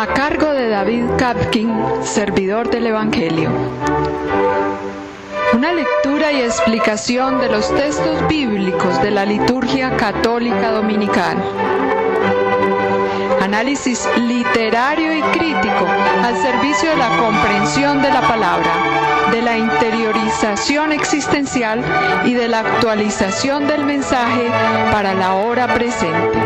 a cargo de David Kapkin, servidor del Evangelio. Una lectura y explicación de los textos bíblicos de la liturgia católica dominical. Análisis literario y crítico al servicio de la comprensión de la palabra, de la interiorización existencial y de la actualización del mensaje para la hora presente.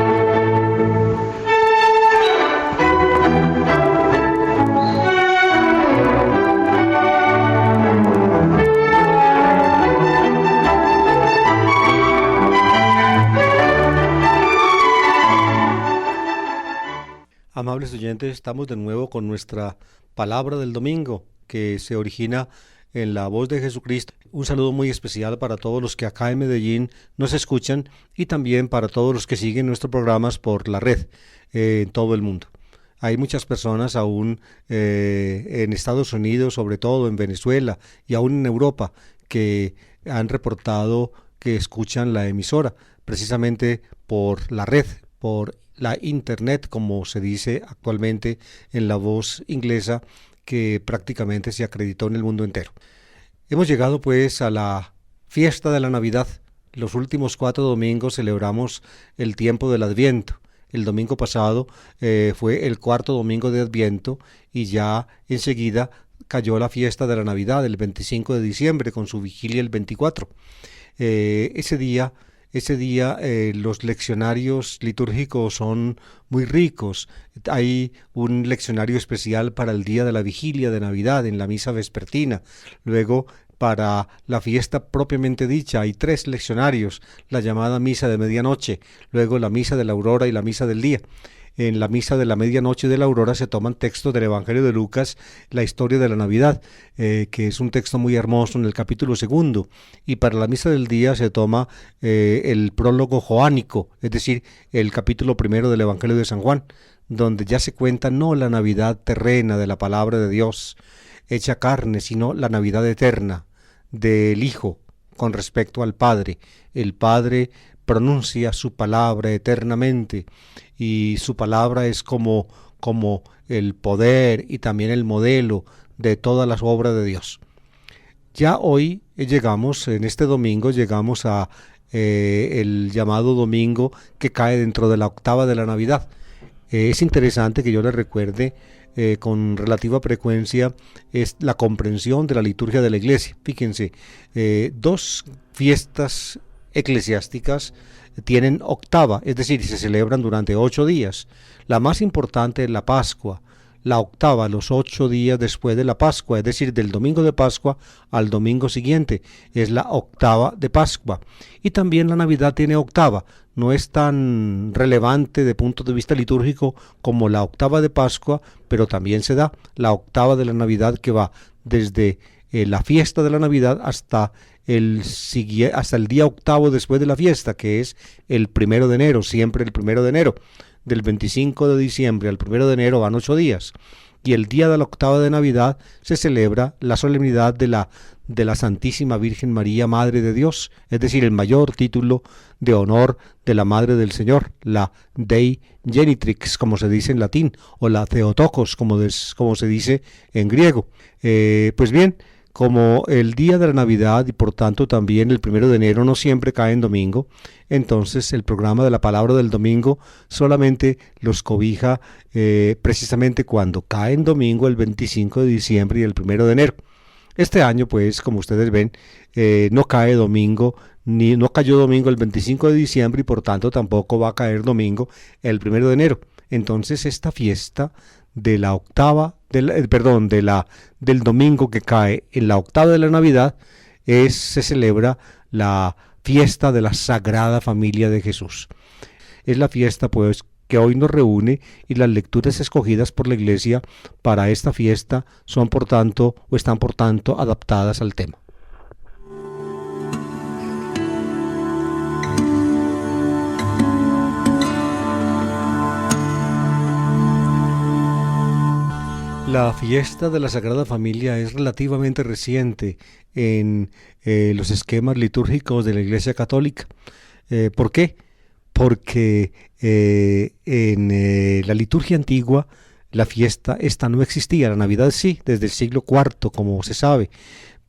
Amables oyentes, estamos de nuevo con nuestra palabra del domingo, que se origina en la voz de Jesucristo. Un saludo muy especial para todos los que acá en Medellín nos escuchan y también para todos los que siguen nuestros programas por la red en todo el mundo. Hay muchas personas aún en Estados Unidos, sobre todo en Venezuela y aún en Europa, que han reportado que escuchan la emisora precisamente por la red, por la internet, como se dice actualmente en la voz inglesa, que prácticamente se acreditó en el mundo entero. Hemos llegado pues a la fiesta de la Navidad. Los últimos 4 domingos celebramos el tiempo del Adviento. El domingo pasado fue el 4º domingo de Adviento y ya enseguida cayó la fiesta de la Navidad, el 25 de diciembre, con su vigilia el 24. Ese día los leccionarios litúrgicos son muy ricos. Hay un leccionario especial para el día de la vigilia de Navidad en la misa vespertina. Luego, para la fiesta propiamente dicha, hay 3 leccionarios, la llamada misa de medianoche, luego la misa de la aurora y la misa del día. En la misa de la medianoche y de la aurora se toman textos del Evangelio de Lucas, la historia de la Navidad, que es un texto muy hermoso en el capítulo 2. Y para la misa del día se toma el prólogo joánico, es decir, el capítulo 1 del Evangelio de San Juan, donde ya se cuenta no la Navidad terrena de la palabra de Dios hecha carne, sino la Navidad eterna del Hijo con respecto al Padre. El Padre pronuncia su palabra eternamente y su palabra es como el poder y también el modelo de todas las obras de Dios. Ya hoy en este domingo llegamos a el llamado domingo que cae dentro de la octava de la Navidad. Es interesante que yo les recuerde con relativa frecuencia es la comprensión de la liturgia de la Iglesia. Fíjense, 2 fiestas eclesiásticas tienen octava, es decir, se celebran durante 8 días. La más importante es la Pascua, la octava, los 8 días después de la Pascua, es decir, del domingo de Pascua al domingo siguiente, es la octava de Pascua. Y también la Navidad tiene octava, no es tan relevante de punto de vista litúrgico como la octava de Pascua, pero también se da la octava de la Navidad que va desde la fiesta de la Navidad hasta el día octavo después de la fiesta, que es el 1 de enero, siempre el 1 de enero. Del 25 de diciembre al 1 de enero van 8 días. Y el día de la octava de Navidad se celebra la solemnidad de la Santísima Virgen María, Madre de Dios, es decir, el mayor título de honor de la Madre del Señor, la Dei Genitrix, como se dice en latín, o la Theotokos, como se dice en griego. Pues bien, como el día de la Navidad y por tanto también el 1 de enero no siempre cae en domingo, entonces el programa de la palabra del domingo solamente los cobija precisamente cuando cae en domingo el 25 de diciembre y el 1 de enero. Este año, pues, como ustedes ven, no cae domingo, no cayó domingo el 25 de diciembre y por tanto tampoco va a caer domingo el 1 de enero. Entonces esta fiesta de la octava, del domingo que cae en la octava de la Navidad, se celebra la fiesta de la Sagrada Familia de Jesús. Es la fiesta pues que hoy nos reúne y las lecturas escogidas por la Iglesia para esta fiesta están por tanto adaptadas al tema. La fiesta de la Sagrada Familia es relativamente reciente en los esquemas litúrgicos de la Iglesia Católica. ¿Por qué? Porque en la liturgia antigua La fiesta esta no existía, la Navidad sí, desde el siglo IV, como se sabe,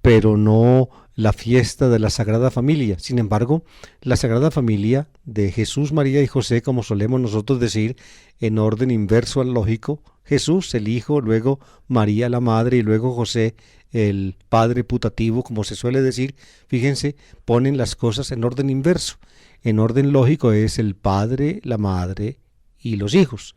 pero no la fiesta de la Sagrada Familia. Sin embargo, la Sagrada Familia de Jesús, María y José, como solemos nosotros decir, en orden inverso al lógico, Jesús el Hijo, luego María la Madre y luego José el Padre putativo, como se suele decir, fíjense, ponen las cosas en orden inverso. En orden lógico es el Padre, la Madre y los hijos.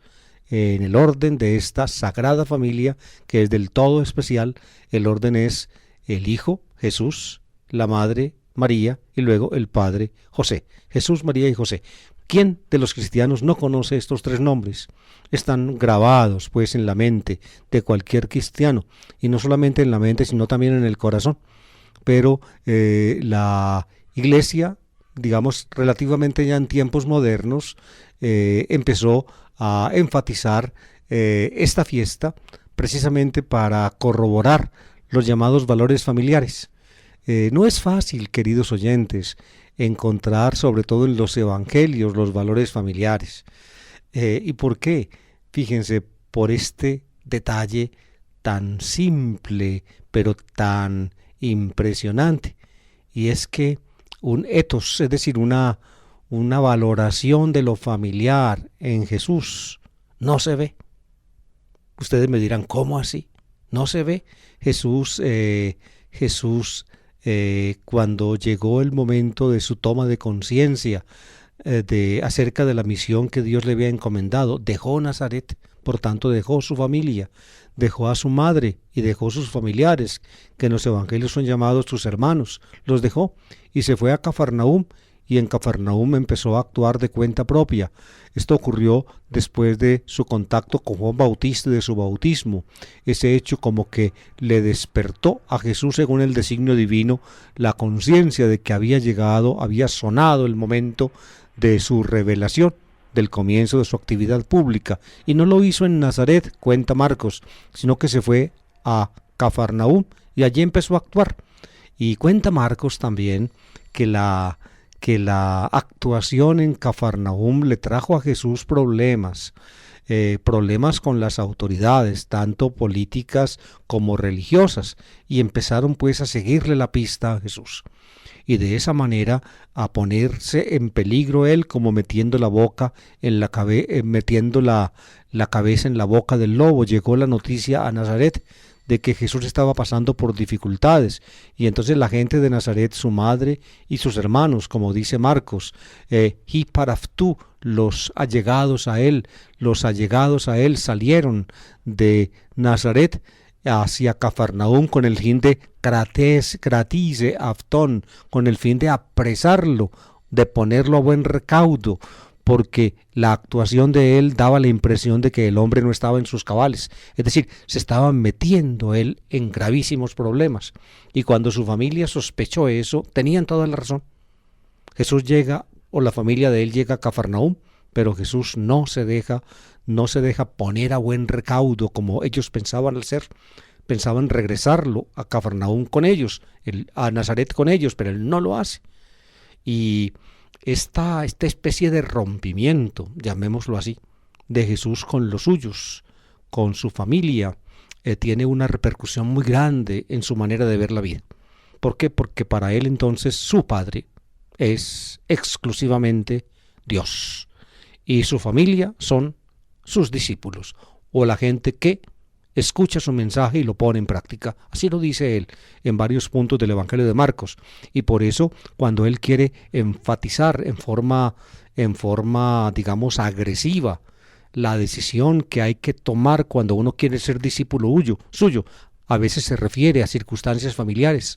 En el orden de esta Sagrada Familia, que es del todo especial, el orden es el Hijo, Jesús, la Madre, María, y luego el Padre, José. Jesús, María y José. ¿Quién de los cristianos no conoce estos tres nombres? Están grabados, pues, en la mente de cualquier cristiano, y no solamente en la mente, sino también en el corazón. Pero la Iglesia, digamos, relativamente ya en tiempos modernos, empezó a enfatizar esta fiesta precisamente para corroborar los llamados valores familiares. No es fácil, queridos oyentes, encontrar, sobre todo en los evangelios, los valores familiares. ¿Y por qué? Fíjense, por este detalle tan simple, pero tan impresionante. Y es que un ethos, es decir, una valoración de lo familiar en Jesús, no se ve. Ustedes me dirán, ¿cómo así? No se ve. Jesús, cuando llegó el momento de su toma de conciencia acerca de la misión que Dios le había encomendado, dejó Nazaret, por tanto dejó su familia, dejó a su madre y dejó sus familiares, que en los evangelios son llamados sus hermanos, los dejó y se fue a Cafarnaúm, y en Cafarnaúm empezó a actuar de cuenta propia. Esto ocurrió después de su contacto con Juan Bautista y de su bautismo. Ese hecho como que le despertó a Jesús, según el designio divino, la conciencia de que había sonado el momento de su revelación, del comienzo de su actividad pública. Y no lo hizo en Nazaret, cuenta Marcos, sino que se fue a Cafarnaúm y allí empezó a actuar. Y cuenta Marcos también que la actuación en Cafarnaúm le trajo a Jesús problemas con las autoridades, tanto políticas como religiosas, y empezaron pues a seguirle la pista a Jesús. Y de esa manera a ponerse en peligro él, como metiendo la cabeza en la boca del lobo. Llegó la noticia a Nazaret de que Jesús estaba pasando por dificultades, y entonces la gente de Nazaret, su madre y sus hermanos, como dice Marcos, hiparaftu, los allegados a él salieron de Nazaret hacia Cafarnaúm con el fin de cratise aftón, con el fin de apresarlo, de ponerlo a buen recaudo, porque la actuación de él daba la impresión de que el hombre no estaba en sus cabales, es decir, se estaba metiendo él en gravísimos problemas. Y cuando su familia sospechó eso, tenían toda la razón. Jesús llega, o la familia de él llega a Cafarnaúm, pero Jesús no se deja poner a buen recaudo como ellos pensaban regresarlo a Cafarnaúm con ellos, a Nazaret con ellos, pero él no lo hace. Y esta especie de rompimiento, llamémoslo así, de Jesús con los suyos, con su familia, tiene una repercusión muy grande en su manera de ver la vida. ¿Por qué? Porque para él entonces su Padre es exclusivamente Dios, y su familia son sus discípulos, o la gente que escucha su mensaje y lo pone en práctica. Así lo dice él en varios puntos del Evangelio de Marcos. Y por eso, cuando él quiere enfatizar en forma, digamos, agresiva, la decisión que hay que tomar cuando uno quiere ser discípulo suyo, a veces se refiere a circunstancias familiares.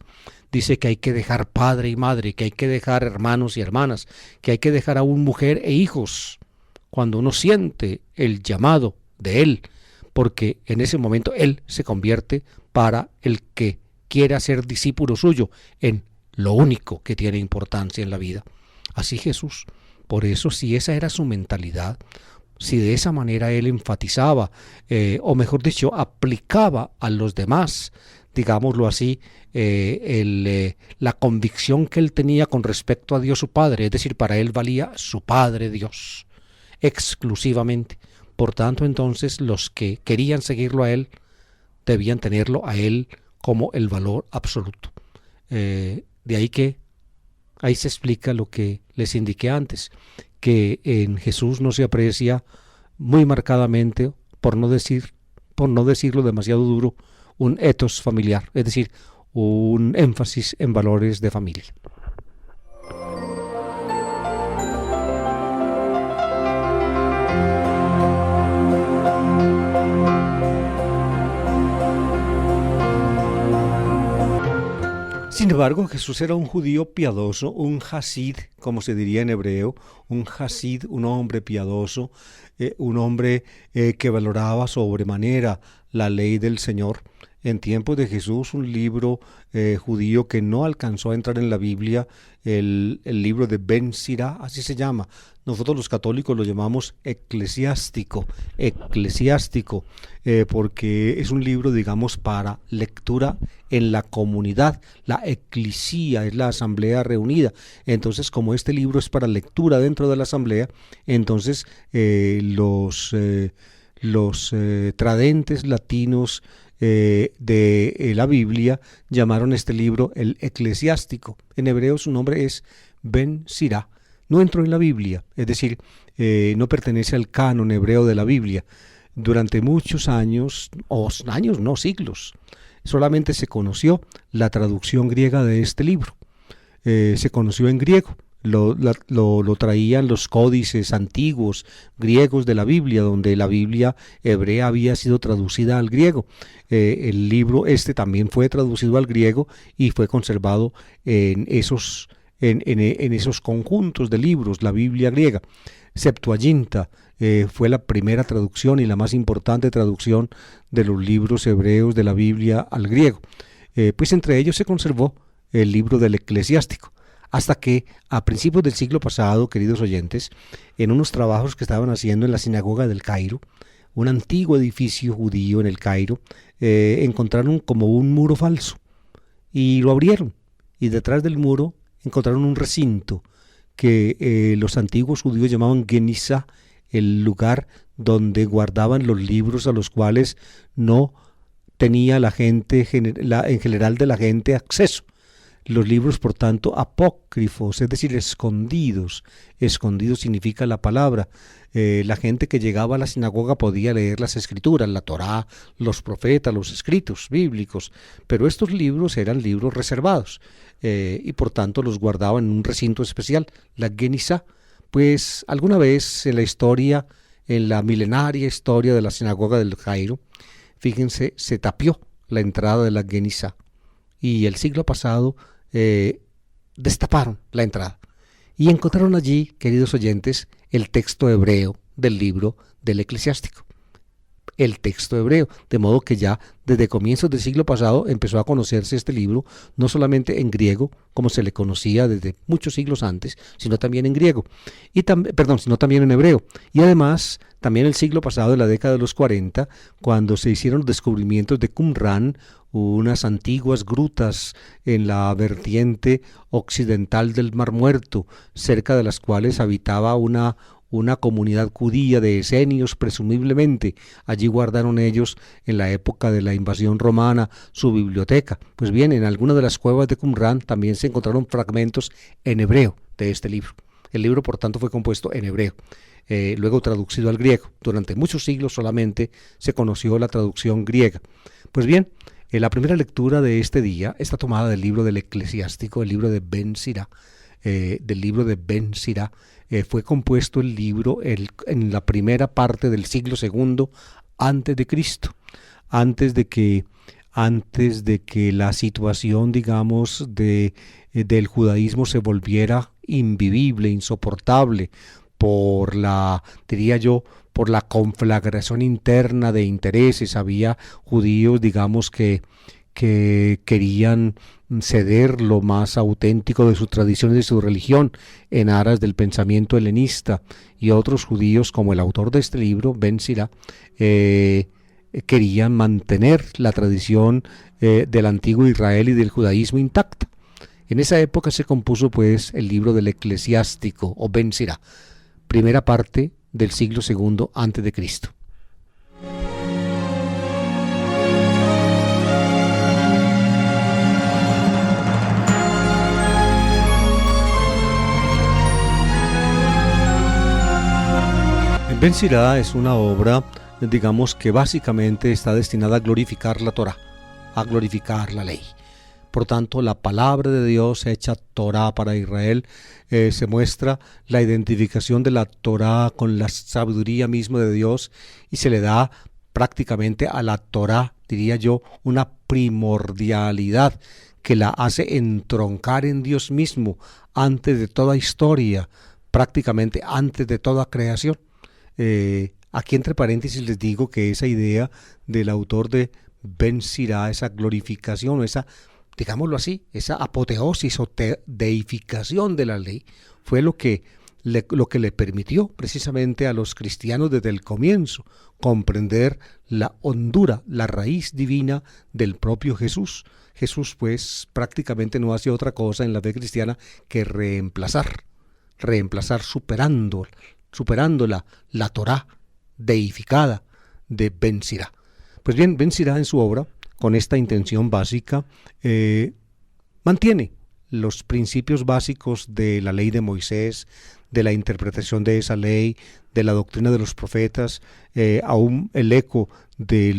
Dice que hay que dejar padre y madre, que hay que dejar hermanos y hermanas, que hay que dejar aún mujer e hijos, cuando uno siente el llamado de él, porque en ese momento él se convierte, para el que quiera ser discípulo suyo, en lo único que tiene importancia en la vida. Así Jesús. Por eso, si esa era su mentalidad, si de esa manera él enfatizaba, o mejor dicho, aplicaba a los demás, digámoslo así, la convicción que él tenía con respecto a Dios su Padre, es decir, para él valía su Padre Dios, exclusivamente. Por tanto, entonces, los que querían seguirlo a él, debían tenerlo a él como el valor absoluto. De ahí que ahí se explica lo que les indiqué antes, que en Jesús no se aprecia muy marcadamente, por no decirlo demasiado duro, un ethos familiar, es decir, un énfasis en valores de familia. Sin embargo, Jesús era un judío piadoso, un hasid, como se diría en hebreo, un hasid, un hombre piadoso, un hombre que valoraba sobremanera la ley del Señor. En tiempos de Jesús, un libro judío que no alcanzó a entrar en la Biblia, el libro de Ben Sira, así se llama. Nosotros los católicos lo llamamos eclesiástico, porque es un libro, digamos, para lectura en la comunidad. La eclesía es la asamblea reunida. Entonces, como este libro es para lectura dentro de la asamblea, entonces los tradentes latinos de la Biblia llamaron este libro el eclesiástico. En hebreo su nombre es Ben Sira. No entró en la Biblia, es decir, no pertenece al canon hebreo de la Biblia. Durante muchos años, siglos, solamente se conoció la traducción griega de este libro. Se conoció en griego. Lo traían los códices antiguos griegos de la Biblia, donde la Biblia hebrea había sido traducida al griego. El libro también fue traducido al griego y fue conservado en esos conjuntos de libros, la Biblia griega. Septuaginta fue la primera traducción y la más importante traducción de los libros hebreos de la Biblia al griego. Pues entre ellos se conservó el libro del eclesiástico. Hasta que a principios del siglo pasado, queridos oyentes, en unos trabajos que estaban haciendo en la sinagoga del Cairo, un antiguo edificio judío en el Cairo, encontraron como un muro falso y lo abrieron, y detrás del muro encontraron un recinto que los antiguos judíos llamaban Genizá, el lugar donde guardaban los libros a los cuales no tenía la gente, en general de la gente, acceso. Los libros, por tanto, apócrifos, es decir, escondidos. Escondidos significa la palabra. La gente que llegaba a la sinagoga podía leer las escrituras, la Torá, los profetas, los escritos bíblicos, pero estos libros eran libros reservados y por tanto los guardaban en un recinto especial, la Genizá. Pues alguna vez en la historia, en la milenaria historia de la sinagoga del Cairo, fíjense, se tapió la entrada de la Genizá y el siglo pasado destaparon la entrada y encontraron allí, queridos oyentes, el texto hebreo del libro del eclesiástico. El texto hebreo, de modo que ya desde comienzos del siglo pasado empezó a conocerse este libro, no solamente en griego, como se le conocía desde muchos siglos antes, sino también en griego, sino también en hebreo. Y además, también el siglo pasado, en la década de los 40, cuando se hicieron los descubrimientos de Qumran, unas antiguas grutas en la vertiente occidental del Mar Muerto, cerca de las cuales habitaba una comunidad judía de esenios, presumiblemente. Allí guardaron ellos, en la época de la invasión romana, su biblioteca. Pues bien, en alguna de las cuevas de Qumran también se encontraron fragmentos en hebreo de este libro. El libro, por tanto, fue compuesto en hebreo, luego traducido al griego. Durante muchos siglos solamente se conoció la traducción griega. Pues bien, la primera lectura de este día está tomada del libro del eclesiástico, el libro de Ben Sira. Fue compuesto el libro en la primera parte del siglo II antes de Cristo, antes de que la situación, digamos, del judaísmo se volviera invivible, insoportable, por la conflagración interna de intereses. Había judíos, digamos, que querían ceder lo más auténtico de sus tradiciones y de su religión en aras del pensamiento helenista, y otros judíos, como el autor de este libro, Ben Sira, querían mantener la tradición del antiguo Israel y del judaísmo intacta. En esa época se compuso pues el libro del eclesiástico o Ben Sira, primera parte del siglo II antes de Cristo. Ben Sirá es una obra, digamos, que básicamente está destinada a glorificar la Torá, a glorificar la ley. Por tanto, la palabra de Dios hecha Torá para Israel, se muestra la identificación de la Torá con la sabiduría misma de Dios y se le da prácticamente a la Torá, diría yo, una primordialidad que la hace entroncar en Dios mismo antes de toda historia, prácticamente antes de toda creación. Aquí entre paréntesis les digo que esa idea del autor de Ben Sirá, esa glorificación, esa, digámoslo así, esa apoteosis o deificación de la ley, fue lo que le permitió precisamente a los cristianos desde el comienzo comprender la hondura, la raíz divina del propio Jesús. Jesús pues prácticamente no hace otra cosa en la fe cristiana que reemplazar superando la Torá deificada de Ben Sirá. Pues bien, Ben Sirá en su obra, con esta intención básica, mantiene los principios básicos de la ley de Moisés, de la interpretación de esa ley, de la doctrina de los profetas, aún el eco de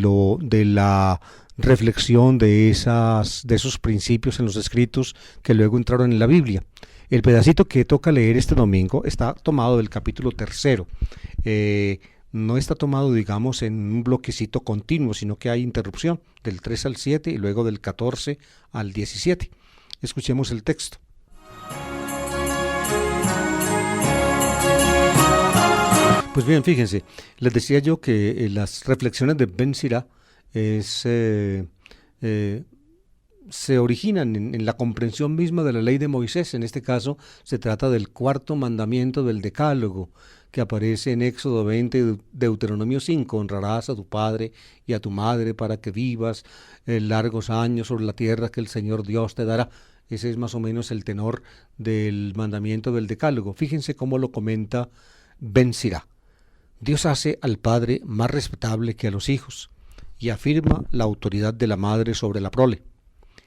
la reflexión de esos principios en los escritos que luego entraron en la Biblia. El pedacito que toca leer este domingo está tomado del capítulo 3. No está tomado, digamos, en un bloquecito continuo, sino que hay interrupción del 3 al 7 y luego del 14 al 17. Escuchemos el texto. Pues bien, fíjense, les decía yo que las reflexiones de Ben Sirá se originan en la comprensión misma de la ley de Moisés. En este caso se trata del cuarto mandamiento del Decálogo, que aparece en Éxodo 20 y Deuteronomio 5, honrarás a tu padre y a tu madre para que vivas largos años sobre la tierra que el Señor Dios te dará. Ese es más o menos el tenor del mandamiento del Decálogo. Fíjense cómo lo comenta Ben Sirá. Dios hace al padre más respetable que a los hijos y afirma la autoridad de la madre sobre la prole.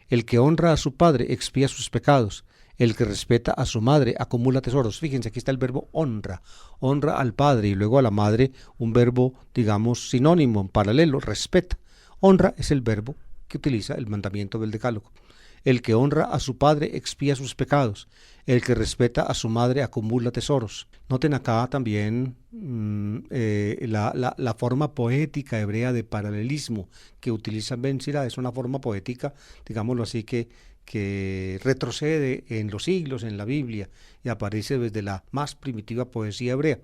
El que honra a su padre expía sus pecados. El que respeta a su madre acumula tesoros. Fíjense, aquí está el verbo honra. Honra al padre y luego a la madre, un verbo, digamos, sinónimo, paralelo, respeta. Honra es el verbo que utiliza el mandamiento del Decálogo. El que honra a su padre expía sus pecados. El que respeta a su madre acumula tesoros. Noten acá también la forma poética hebrea de paralelismo que utiliza Ben Sirá. Es una forma poética, digámoslo así, que retrocede en los siglos en la Biblia y aparece desde la más primitiva poesía hebrea.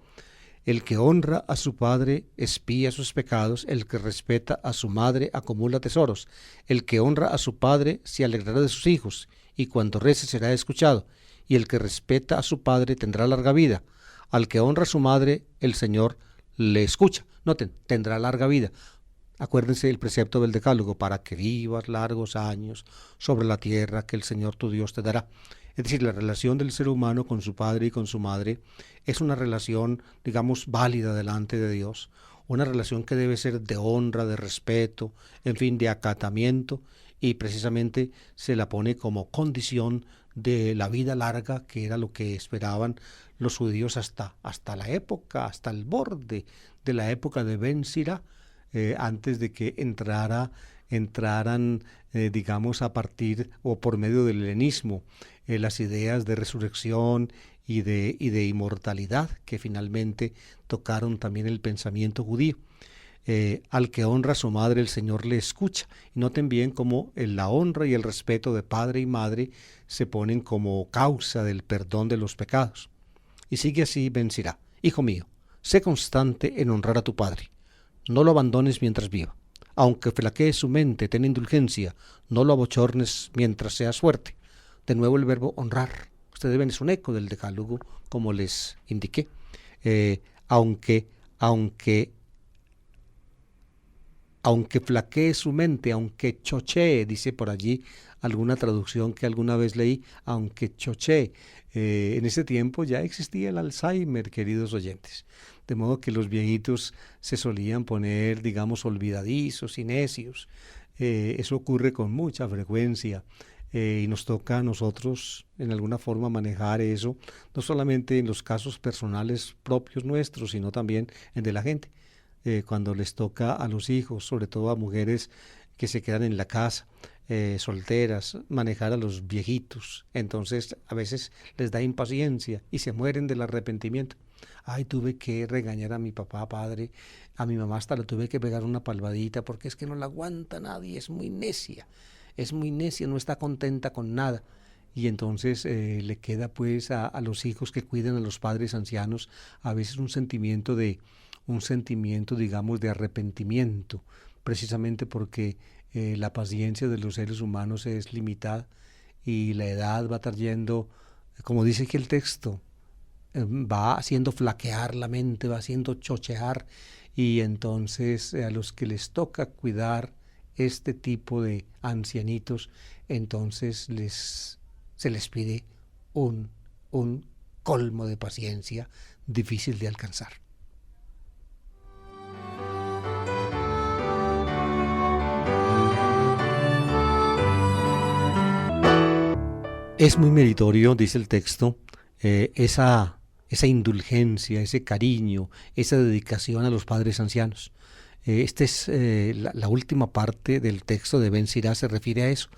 El que honra a su padre expía sus pecados, el que respeta a su madre acumula tesoros. El que honra a su padre se alegrará de sus hijos, y cuando rece será escuchado. Y el que respeta a su padre tendrá larga vida. Al que honra a su madre, el Señor le escucha. Noten, tendrá larga vida. Acuérdense del precepto del Decálogo, para que vivas largos años sobre la tierra que el Señor tu Dios te dará. Es decir, la relación del ser humano con su padre y con su madre es una relación, digamos, válida delante de Dios, una relación que debe ser de honra, de respeto, en fin, de acatamiento, y precisamente se la pone como condición de la vida larga, que era lo que esperaban los judíos hasta la época, hasta el borde de la época de Ben Sirá, antes de que entraran, digamos, a partir o por medio del helenismo, las ideas de resurrección y de inmortalidad que finalmente tocaron también el pensamiento judío. Al que honra a su madre, el Señor le escucha. Y noten bien cómo la honra y el respeto de padre y madre se ponen como causa del perdón de los pecados. Y sigue así Ben Sirá. Hijo mío, sé constante en honrar a tu padre. No lo abandones mientras viva. Aunque flaquee su mente, ten indulgencia. No lo abochornes mientras seas fuerte. De nuevo el verbo honrar. Ustedes ven, es un eco del Decálogo, como les indiqué. Aunque flaquee su mente, aunque chochee, dice por allí alguna traducción que alguna vez leí, aunque chochee. En ese tiempo ya existía el Alzheimer, queridos oyentes. de modo que los viejitos se solían poner, digamos, olvidadizos y necios. Eso ocurre con mucha frecuencia. Y nos toca a nosotros en alguna forma manejar eso, no solamente en los casos personales propios nuestros, sino también en de la gente. Cuando les toca a los hijos, sobre todo a mujeres que se quedan en la casa, solteras, manejar a los viejitos, entonces a veces les da impaciencia y se mueren del arrepentimiento. Ay, tuve que regañar a mi papá, padre, a mi mamá hasta le tuve que pegar una palmadita porque es que no la aguanta nadie, es muy necia, no está contenta con nada. Y entonces le queda pues a los hijos que cuiden a los padres ancianos a veces un sentimiento, digamos, de arrepentimiento, precisamente porque la paciencia de los seres humanos es limitada y la edad va trayendo, como dice aquí el texto, va haciendo flaquear la mente, va haciendo chochear, y entonces a los que les toca cuidar este tipo de ancianitos, entonces se les pide un colmo de paciencia difícil de alcanzar. Es muy meritorio, dice el texto, esa indulgencia, ese cariño, esa dedicación a los padres ancianos. Esta es la última parte del texto de Ben Sirá, se refiere a eso.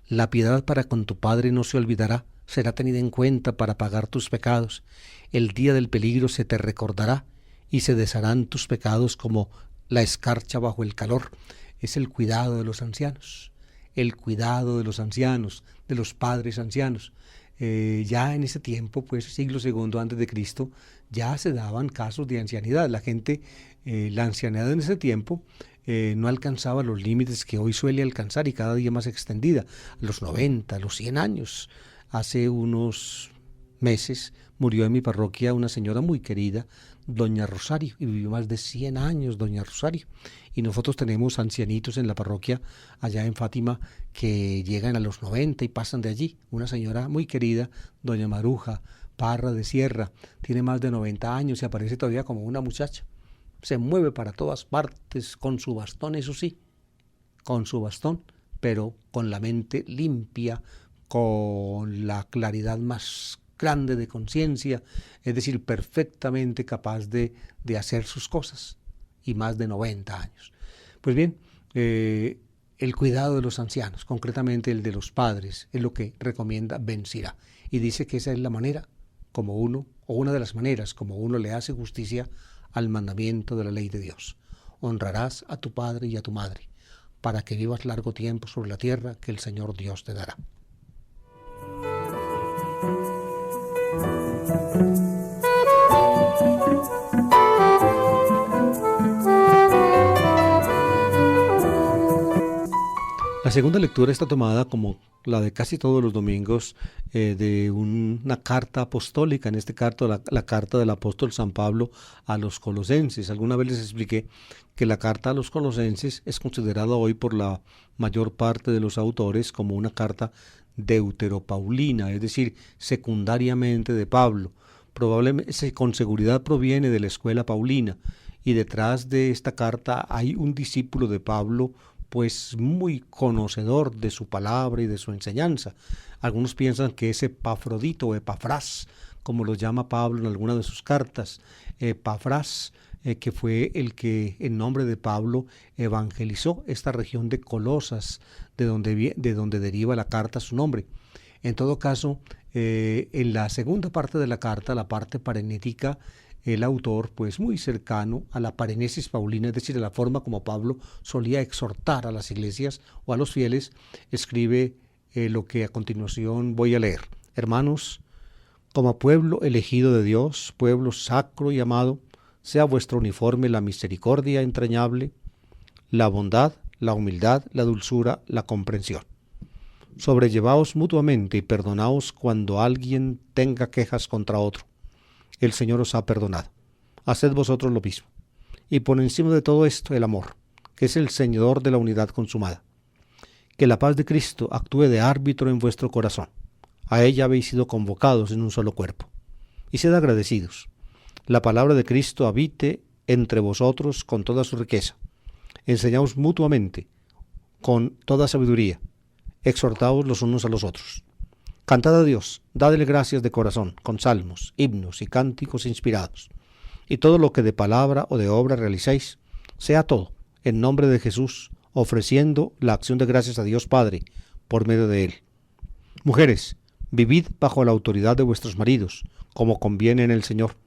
La piedad para con tu padre no se olvidará, será tenida en cuenta para pagar tus pecados. El día del peligro se te recordará y se desharán tus pecados como la escarcha bajo el calor. Es el cuidado de los ancianos, el cuidado de los ancianos, de los padres ancianos. Ya en ese tiempo, pues siglo II antes de Cristo, ya se daban casos de ancianidad. La gente, la ancianidad en ese tiempo no alcanzaba los límites que hoy suele alcanzar y cada día más extendida, a los 90, a los 100 años. Hace unos meses murió en mi parroquia una señora muy querida, doña Rosario, y vivió más de 100 años doña Rosario. Y nosotros tenemos ancianitos en la parroquia allá en Fátima que llegan a los 90 y pasan de allí. Una señora muy querida, doña Maruja Parra de Sierra, tiene más de 90 años y aparece todavía como una muchacha. Se mueve para todas partes con su bastón, eso sí, con su bastón, pero con la mente limpia, con la claridad más grande de conciencia, es decir, perfectamente capaz de hacer sus cosas, y más de 90 años. Pues bien, el cuidado de los ancianos, concretamente el de los padres, es lo que recomienda Ben Sirá, y dice que esa es la manera como uno, o una de las maneras como uno le hace justicia al mandamiento de la ley de Dios. Honrarás a tu padre y a tu madre, para que vivas largo tiempo sobre la tierra que el Señor Dios te dará. La segunda lectura está tomada, como la de casi todos los domingos, de una carta apostólica, en este caso la carta del apóstol San Pablo a los colosenses. Alguna vez les expliqué que la carta a los colosenses es considerada hoy por la mayor parte de los autores como una carta deuteropaulina, es decir, secundariamente de Pablo. Probablemente con seguridad proviene de la escuela paulina, y detrás de esta carta hay un discípulo de Pablo pues muy conocedor de su palabra y de su enseñanza. Algunos piensan que es Epafrodito o Epafrás, como lo llama Pablo en alguna de sus cartas. Epafrás, que fue el que en nombre de Pablo evangelizó esta región de Colosas, de donde deriva la carta su nombre. En todo caso, en la segunda parte de la carta, la parte parenética, el autor, pues muy cercano a la parenesis paulina, es decir, a la forma como Pablo solía exhortar a las iglesias o a los fieles, escribe lo que a continuación voy a leer. Hermanos, como pueblo elegido de Dios, pueblo sacro y amado, sea vuestro uniforme la misericordia entrañable, la bondad, la humildad, la dulzura, la comprensión. Sobrellevaos mutuamente y perdonaos cuando alguien tenga quejas contra otro. El Señor os ha perdonado. Haced vosotros lo mismo. Y por encima de todo esto, el amor, que es el señor de la unidad consumada. Que la paz de Cristo actúe de árbitro en vuestro corazón. A ella habéis sido convocados en un solo cuerpo. Y sed agradecidos. la palabra de Cristo habite entre vosotros con toda su riqueza. Enseñaos mutuamente con toda sabiduría. Exhortaos los unos a los otros. Cantad a Dios, dadle gracias de corazón, con salmos, himnos y cánticos inspirados. Y todo lo que de palabra o de obra realicéis, sea todo en nombre de Jesús, ofreciendo la acción de gracias a Dios Padre por medio de Él. Mujeres, vivid bajo la autoridad de vuestros maridos, como conviene en el Señor.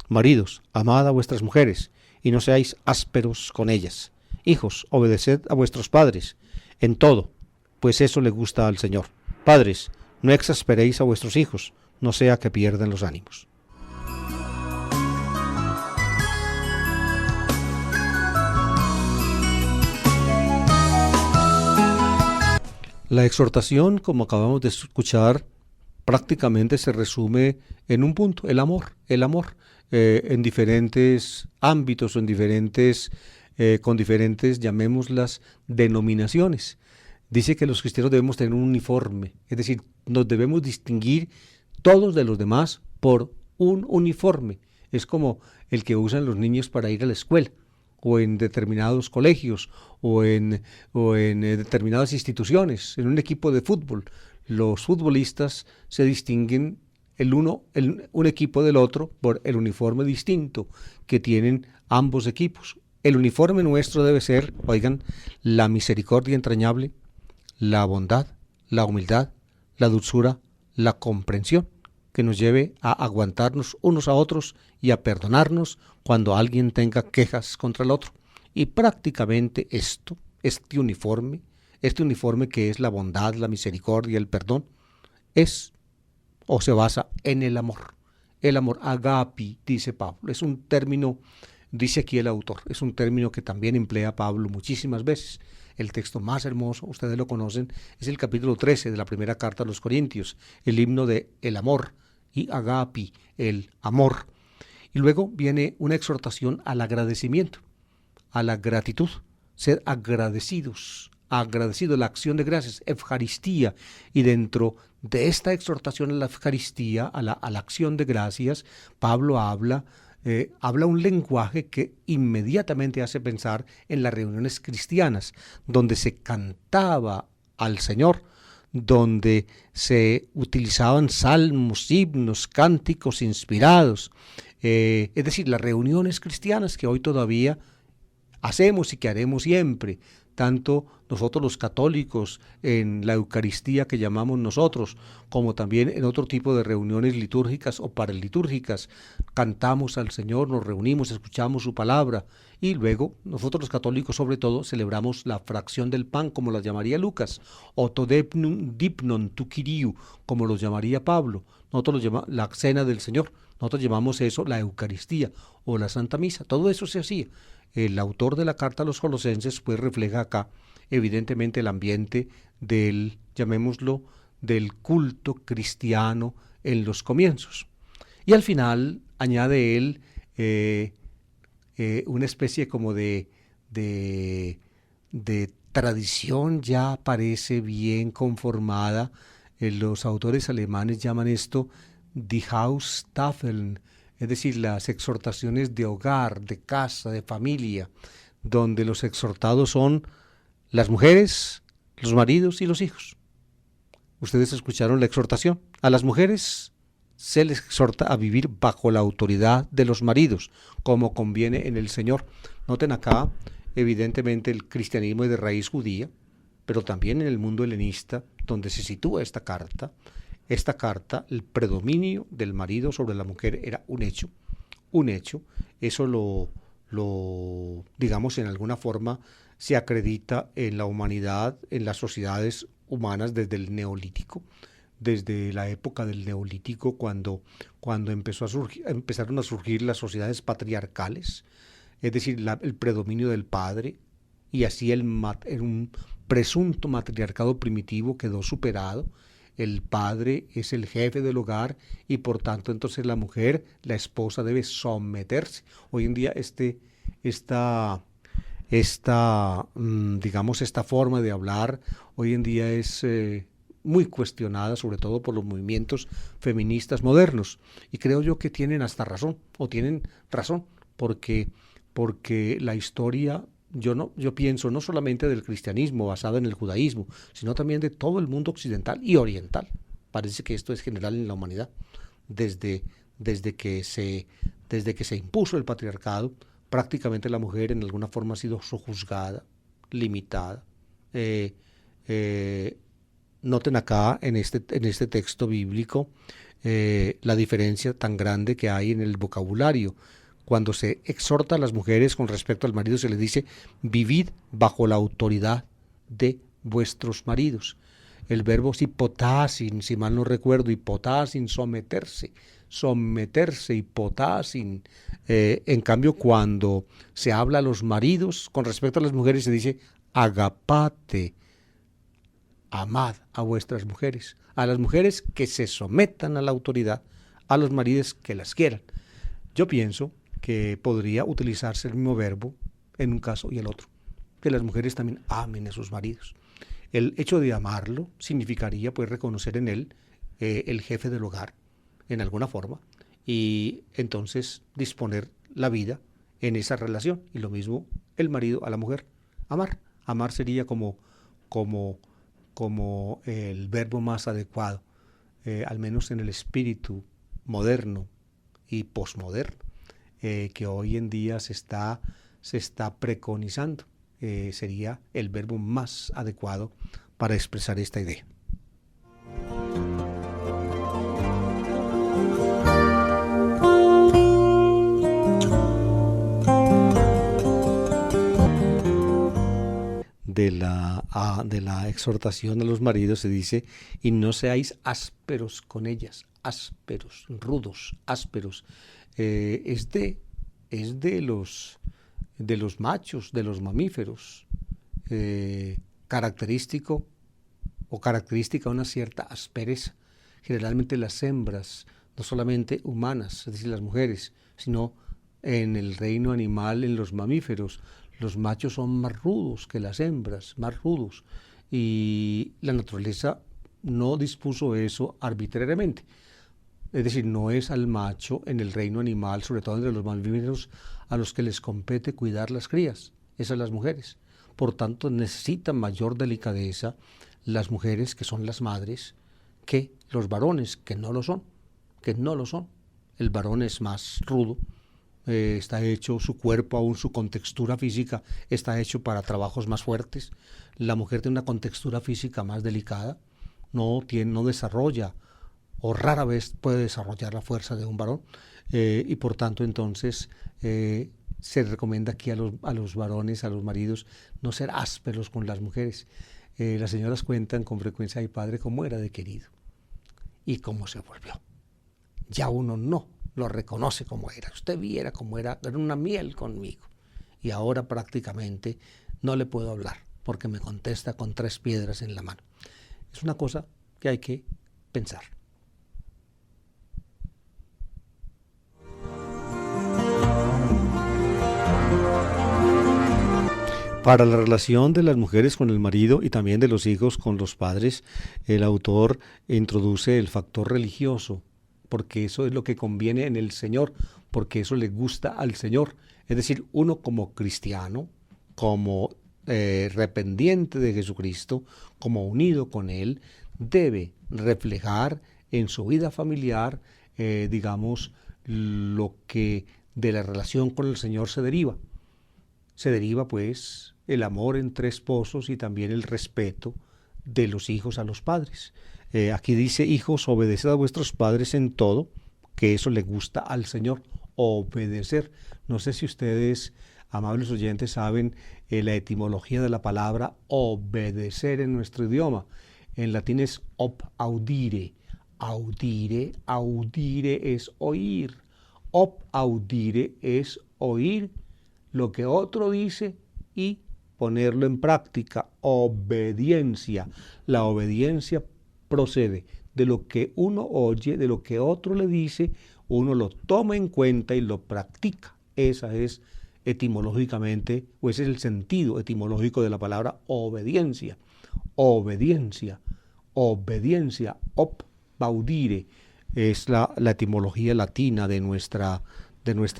Maridos, amad a vuestras mujeres, y no seáis ásperos con ellas. Hijos, obedeced a vuestros padres, en todo, pues eso le gusta al Señor. Padres, no exasperéis a vuestros hijos, no sea que pierdan los ánimos. La exhortación, como acabamos de escuchar, prácticamente se resume en un punto, el amor, en diferentes ámbitos o con diferentes, llamémoslas, denominaciones. Dice que los cristianos debemos tener un uniforme, es decir, nos debemos distinguir todos de los demás por un uniforme. Es como el que usan los niños para ir a la escuela, o en determinados colegios, o en determinadas instituciones, en un equipo de fútbol. Los futbolistas se distinguen un equipo del otro por el uniforme distinto que tienen ambos equipos. El uniforme nuestro debe ser, oigan, la misericordia entrañable, la bondad, la humildad, la dulzura, la comprensión, que nos lleve a aguantarnos unos a otros y a perdonarnos cuando alguien tenga quejas contra el otro. Y prácticamente este uniforme que es la bondad, la misericordia, el perdón, es o se basa en el amor. El amor, agapi, dice Pablo, es un término, dice aquí el autor, es un término que también emplea Pablo muchísimas veces. El texto más hermoso, ustedes lo conocen, es el capítulo 13 de la primera carta a los Corintios, el himno de el amor, y agapi, el amor. Y luego viene una exhortación al agradecimiento, a la gratitud, ser agradecidos, la acción de gracias, Eucaristía. Y dentro de esta exhortación a la Eucaristía, a la acción de gracias, Pablo habla un lenguaje que inmediatamente hace pensar en las reuniones cristianas, donde se cantaba al Señor, donde se utilizaban salmos, himnos, cánticos inspirados, es decir, las reuniones cristianas que hoy todavía hacemos y que haremos siempre, tanto nosotros los católicos en la Eucaristía que llamamos nosotros, como también en otro tipo de reuniones litúrgicas o paralitúrgicas. Cantamos al Señor, nos reunimos, escuchamos su palabra y luego nosotros los católicos sobre todo celebramos la fracción del pan, como la llamaría Lucas, o todepnum dipnon tu Kyriou, como lo llamaría Pablo. Nosotros lo llamamos la cena del Señor, nosotros llamamos eso la Eucaristía o la Santa Misa. Todo eso se hacía. El autor de la carta a los Colosenses pues refleja acá evidentemente el ambiente del, llamémoslo, del culto cristiano en los comienzos. Y al final añade él una especie como de tradición ya parece bien conformada. Los autores alemanes llaman esto Die Haustafeln, es decir, las exhortaciones de hogar, de casa, de familia, donde los exhortados son las mujeres, los maridos y los hijos. Ustedes escucharon la exhortación. A las mujeres se les exhorta a vivir bajo la autoridad de los maridos, como conviene en el Señor. Noten acá, evidentemente, el cristianismo es de raíz judía, pero también en el mundo helenista, donde se sitúa esta carta, el predominio del marido sobre la mujer era un hecho. Eso lo digamos, en alguna forma se acredita en la humanidad, en las sociedades humanas desde el Neolítico, desde la época del Neolítico, cuando empezaron a surgir las sociedades patriarcales, es decir, el predominio del padre, y así un presunto matriarcado primitivo quedó superado. El padre es el jefe del hogar y por tanto entonces la mujer, la esposa, debe someterse. Hoy en día esta forma de hablar hoy en día es muy cuestionada, sobre todo por los movimientos feministas modernos. Y creo yo que tienen hasta razón, o tienen razón, porque la historia, yo pienso no solamente del cristianismo basado en el judaísmo, sino también de todo el mundo occidental y oriental. Parece que esto es general en la humanidad. Desde que se impuso el patriarcado, prácticamente la mujer en alguna forma ha sido sojuzgada, limitada. Noten acá en este texto bíblico la diferencia tan grande que hay en el vocabulario. Cuando se exhorta a las mujeres con respecto al marido, se les dice: vivid bajo la autoridad de vuestros maridos. El verbo hipotasin, si mal no recuerdo, hipotasin, someterse, hipotasin. En cambio, cuando se habla a los maridos, con respecto a las mujeres, se dice agapate, amad a vuestras mujeres. A las mujeres que se sometan a la autoridad, a los maridos que las quieran. Yo pienso que podría utilizarse el mismo verbo en un caso y el otro, que las mujeres también amen a sus maridos. El hecho de amarlo significaría pues reconocer en él el jefe del hogar en alguna forma, y entonces disponer la vida en esa relación. Y lo mismo el marido a la mujer. Amar sería como el verbo más adecuado, al menos en el espíritu moderno y posmoderno que hoy en día se está preconizando. Sería el verbo más adecuado para expresar esta idea. De la exhortación a los maridos se dice: y no seáis ásperos con ellas, ásperos, rudos, ásperos. Es de los machos, de los mamíferos, característica una cierta aspereza. Generalmente las hembras, no solamente humanas, es decir, las mujeres, sino en el reino animal, en los mamíferos, los machos son más rudos que las hembras, más rudos, y la naturaleza no dispuso eso arbitrariamente. Es decir, no es al macho en el reino animal, sobre todo entre los mamíferos, a los que les compete cuidar las crías, esas las mujeres. Por tanto, necesitan mayor delicadeza las mujeres, que son las madres, que los varones, que no lo son. El varón es más rudo, está hecho, su cuerpo, aún su contextura física, está hecho para trabajos más fuertes. La mujer tiene una contextura física más delicada, no desarrolla, o rara vez puede desarrollar la fuerza de un varón, y por tanto entonces se recomienda aquí a los varones, a los maridos, no ser ásperos con las mujeres. Las señoras cuentan con frecuencia: ay padre, cómo era de querido y cómo se volvió. Ya uno no lo reconoce como era. Usted viera cómo era una miel conmigo, y ahora prácticamente no le puedo hablar porque me contesta con 3 piedras en la mano. Es una cosa que hay que pensar. Para la relación de las mujeres con el marido y también de los hijos con los padres, el autor introduce el factor religioso, porque eso es lo que conviene en el Señor, porque eso le gusta al Señor. Es decir, uno como cristiano, como dependiente de Jesucristo, como unido con Él, debe reflejar en su vida familiar, lo que de la relación con el Señor se deriva. Se deriva pues el amor entre esposos y también el respeto de los hijos a los padres. Aquí dice: hijos, obedeced a vuestros padres en todo, que eso le gusta al Señor, obedecer. No sé si ustedes, amables oyentes, saben la etimología de la palabra obedecer en nuestro idioma. En latín es ob audire. Audire es oír. Ob audire es oír lo que otro dice y ponerlo en práctica. Obediencia. La obediencia procede de lo que uno oye, de lo que otro le dice, uno lo toma en cuenta y lo practica. Esa es etimológicamente, o ese es el sentido etimológico de la palabra obediencia. Obediencia. obediencia, baudire, es la etimología latina de nuestra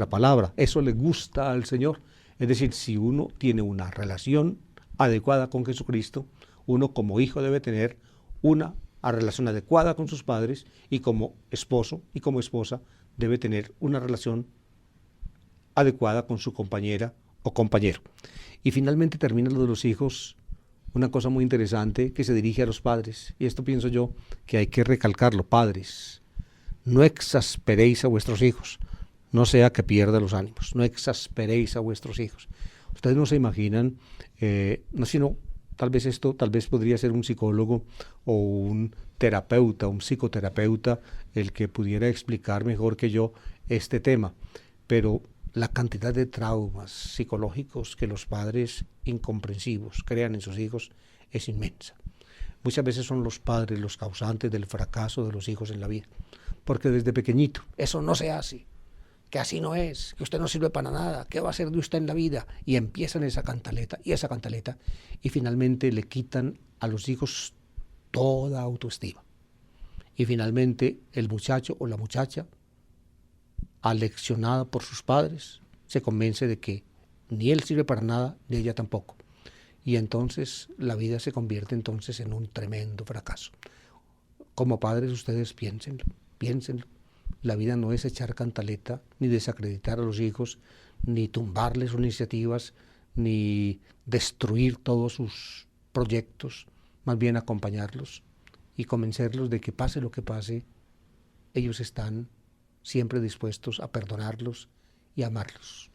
palabra. Eso le gusta al Señor. Es decir, si uno tiene una relación adecuada con Jesucristo, uno como hijo debe tener una relación adecuada con sus padres, y como esposo y como esposa debe tener una relación adecuada con su compañera o compañero. Y finalmente termina lo de los hijos, una cosa muy interesante que se dirige a los padres, y esto pienso yo que hay que recalcarlo. Padres, no exasperéis a vuestros hijos, no sea que pierda los ánimos, no exasperéis a vuestros hijos. Ustedes no se imaginan, no, sino tal vez podría ser un psicólogo o un terapeuta, un psicoterapeuta, el que pudiera explicar mejor que yo este tema, pero la cantidad de traumas psicológicos que los padres incomprensivos crean en sus hijos es inmensa. Muchas veces son los padres los causantes del fracaso de los hijos en la vida, porque desde pequeñito, eso no se hace, que así no es, que usted no sirve para nada, ¿qué va a hacer de usted en la vida? Y empiezan esa cantaleta, y finalmente le quitan a los hijos toda autoestima. Y finalmente el muchacho o la muchacha, aleccionada por sus padres, se convence de que ni él sirve para nada, ni ella tampoco. Y entonces la vida se convierte entonces en un tremendo fracaso. Como padres ustedes piénsenlo. La vida no es echar cantaleta, ni desacreditar a los hijos, ni tumbarles sus iniciativas, ni destruir todos sus proyectos, más bien acompañarlos y convencerlos de que pase lo que pase, ellos están siempre dispuestos a perdonarlos y amarlos.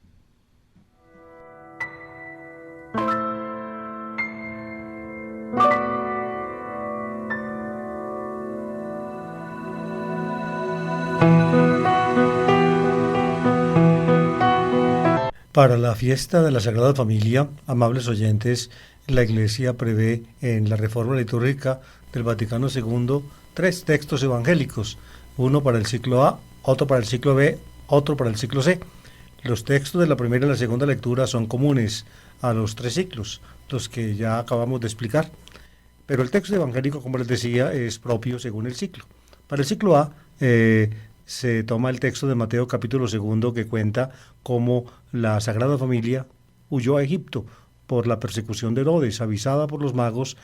Para la fiesta de la Sagrada Familia, amables oyentes, la Iglesia prevé en la Reforma Litúrgica del Vaticano II 3 textos evangélicos, uno para el ciclo A, otro para el ciclo B, otro para el ciclo C. Los textos de la primera y la segunda lectura son comunes a los 3 ciclos, los que ya acabamos de explicar. Pero el texto evangélico, como les decía, es propio según el ciclo. Para el ciclo A, se toma el texto de Mateo capítulo 2, que cuenta cómo la Sagrada Familia huyó a Egipto por la persecución de Herodes. Avisado por los magos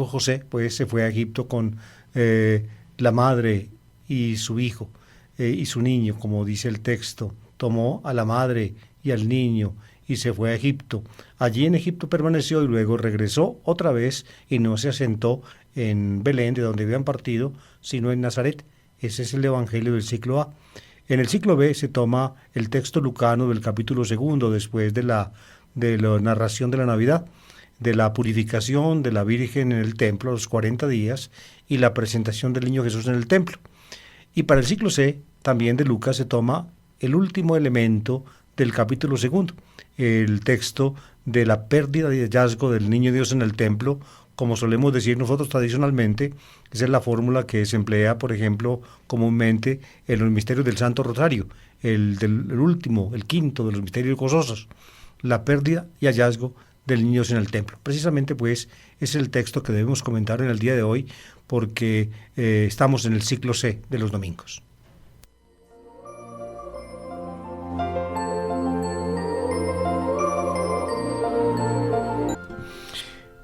José, pues se fue a Egipto con la madre y su hijo y su niño, como dice el texto. Tomó a la madre y al niño y se fue a Egipto. Allí en Egipto permaneció y luego regresó otra vez y no se asentó en Belén, de donde habían partido, sino en Nazaret. Ese es el evangelio del ciclo A. En el ciclo B se toma el texto lucano del capítulo 2, después de la narración de la Navidad, de la purificación de la Virgen en el templo a los 40 días y la presentación del niño Jesús en el templo. Y para el ciclo C, también de Lucas, se toma el último elemento del capítulo 2, el texto de la pérdida y hallazgo del niño Dios en el templo, como solemos decir nosotros tradicionalmente. Esa es la fórmula que se emplea, por ejemplo, comúnmente en los misterios del Santo Rosario, el último, el quinto de los misterios gozosos, la pérdida y hallazgo del niño Dios en el templo. Precisamente, pues, es el texto que debemos comentar en el día de hoy, porque estamos en el ciclo C de los domingos.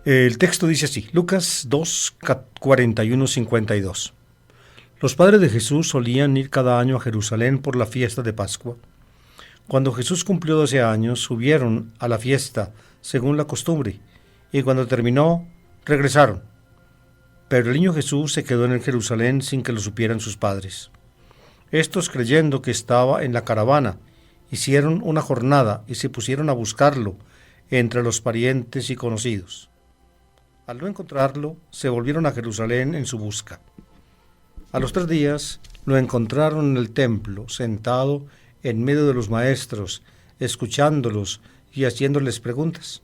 El texto dice así, Lucas 2, 41, 52. Los padres de Jesús solían ir cada año a Jerusalén por la fiesta de Pascua. Cuando Jesús cumplió 12 años, subieron a la fiesta según la costumbre, y cuando terminó, regresaron. Pero el niño Jesús se quedó en Jerusalén sin que lo supieran sus padres. Estos, creyendo que estaba en la caravana, hicieron una jornada y se pusieron a buscarlo entre los parientes y conocidos. Al no encontrarlo, se volvieron a Jerusalén en su busca. A los 3 días lo encontraron en el templo, sentado en medio de los maestros, escuchándolos y haciéndoles preguntas.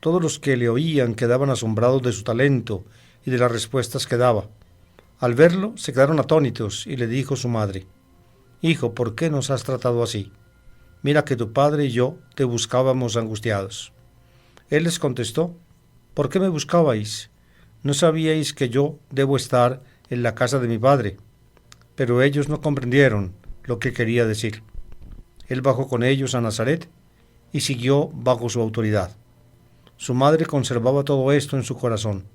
Todos los que le oían quedaban asombrados de su talento y de las respuestas que daba. Al verlo, se quedaron atónitos y le dijo su madre, «Hijo, ¿por qué nos has tratado así? Mira que tu padre y yo te buscábamos angustiados». Él les contestó, «¿Por qué me buscabais? ¿no sabíais que yo debo estar en la casa de mi padre? Pero ellos no comprendieron lo que quería decir. Él bajó con ellos a Nazaret y siguió bajo su autoridad. Su madre conservaba todo esto en su corazón,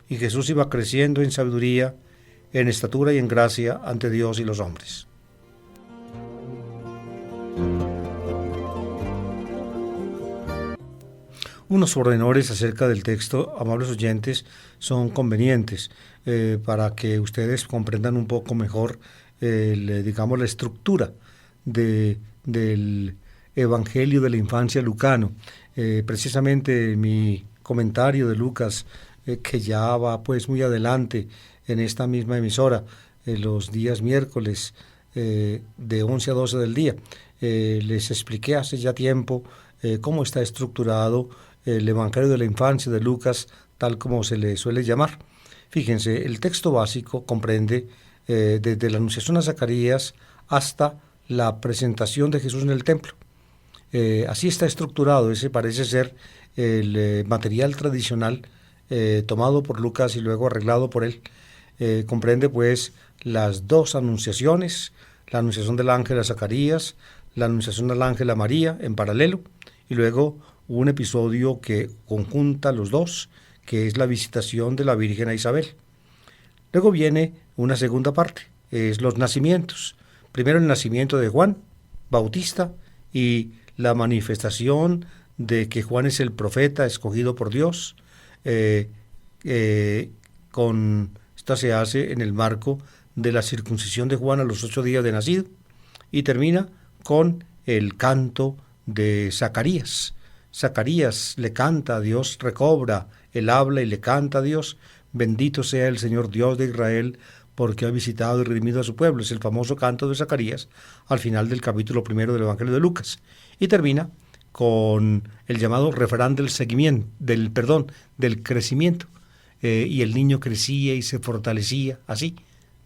y Jesús iba creciendo en sabiduría, en estatura y en gracia ante Dios y los hombres. Unos pormenores acerca del texto, amables oyentes, son convenientes para que ustedes comprendan un poco mejor, digamos, la estructura del Evangelio de la infancia lucano. Precisamente mi comentario de Lucas, que ya va pues muy adelante en esta misma emisora, los días miércoles de 11 a 12 del día, les expliqué hace ya tiempo cómo está estructurado el Evangelio de la infancia de Lucas, tal como se le suele llamar. Fíjense, el texto básico comprende desde la anunciación a Zacarías hasta la presentación de Jesús en el templo. Así está estructurado, ese parece ser el material tradicional tomado por Lucas y luego arreglado por él. Comprende pues las dos anunciaciones, la anunciación del ángel a Zacarías, la anunciación del ángel a María en paralelo, y luego un episodio que conjunta los dos, que es la visitación de la Virgen a Isabel. Luego viene una segunda parte, es los nacimientos. Primero el nacimiento de Juan Bautista y la manifestación de que Juan es el profeta escogido por Dios. Esta se hace en el marco de la circuncisión de Juan a los 8 días de nacido, y termina con el canto de Zacarías. Zacarías le canta a Dios, recobra el habla y le canta a Dios: bendito sea el Señor Dios de Israel, porque ha visitado y redimido a su pueblo. Es el famoso canto de Zacarías al final del capítulo 1 del Evangelio de Lucas. Y termina con el llamado refrán del del crecimiento. Y el niño crecía y se fortalecía, así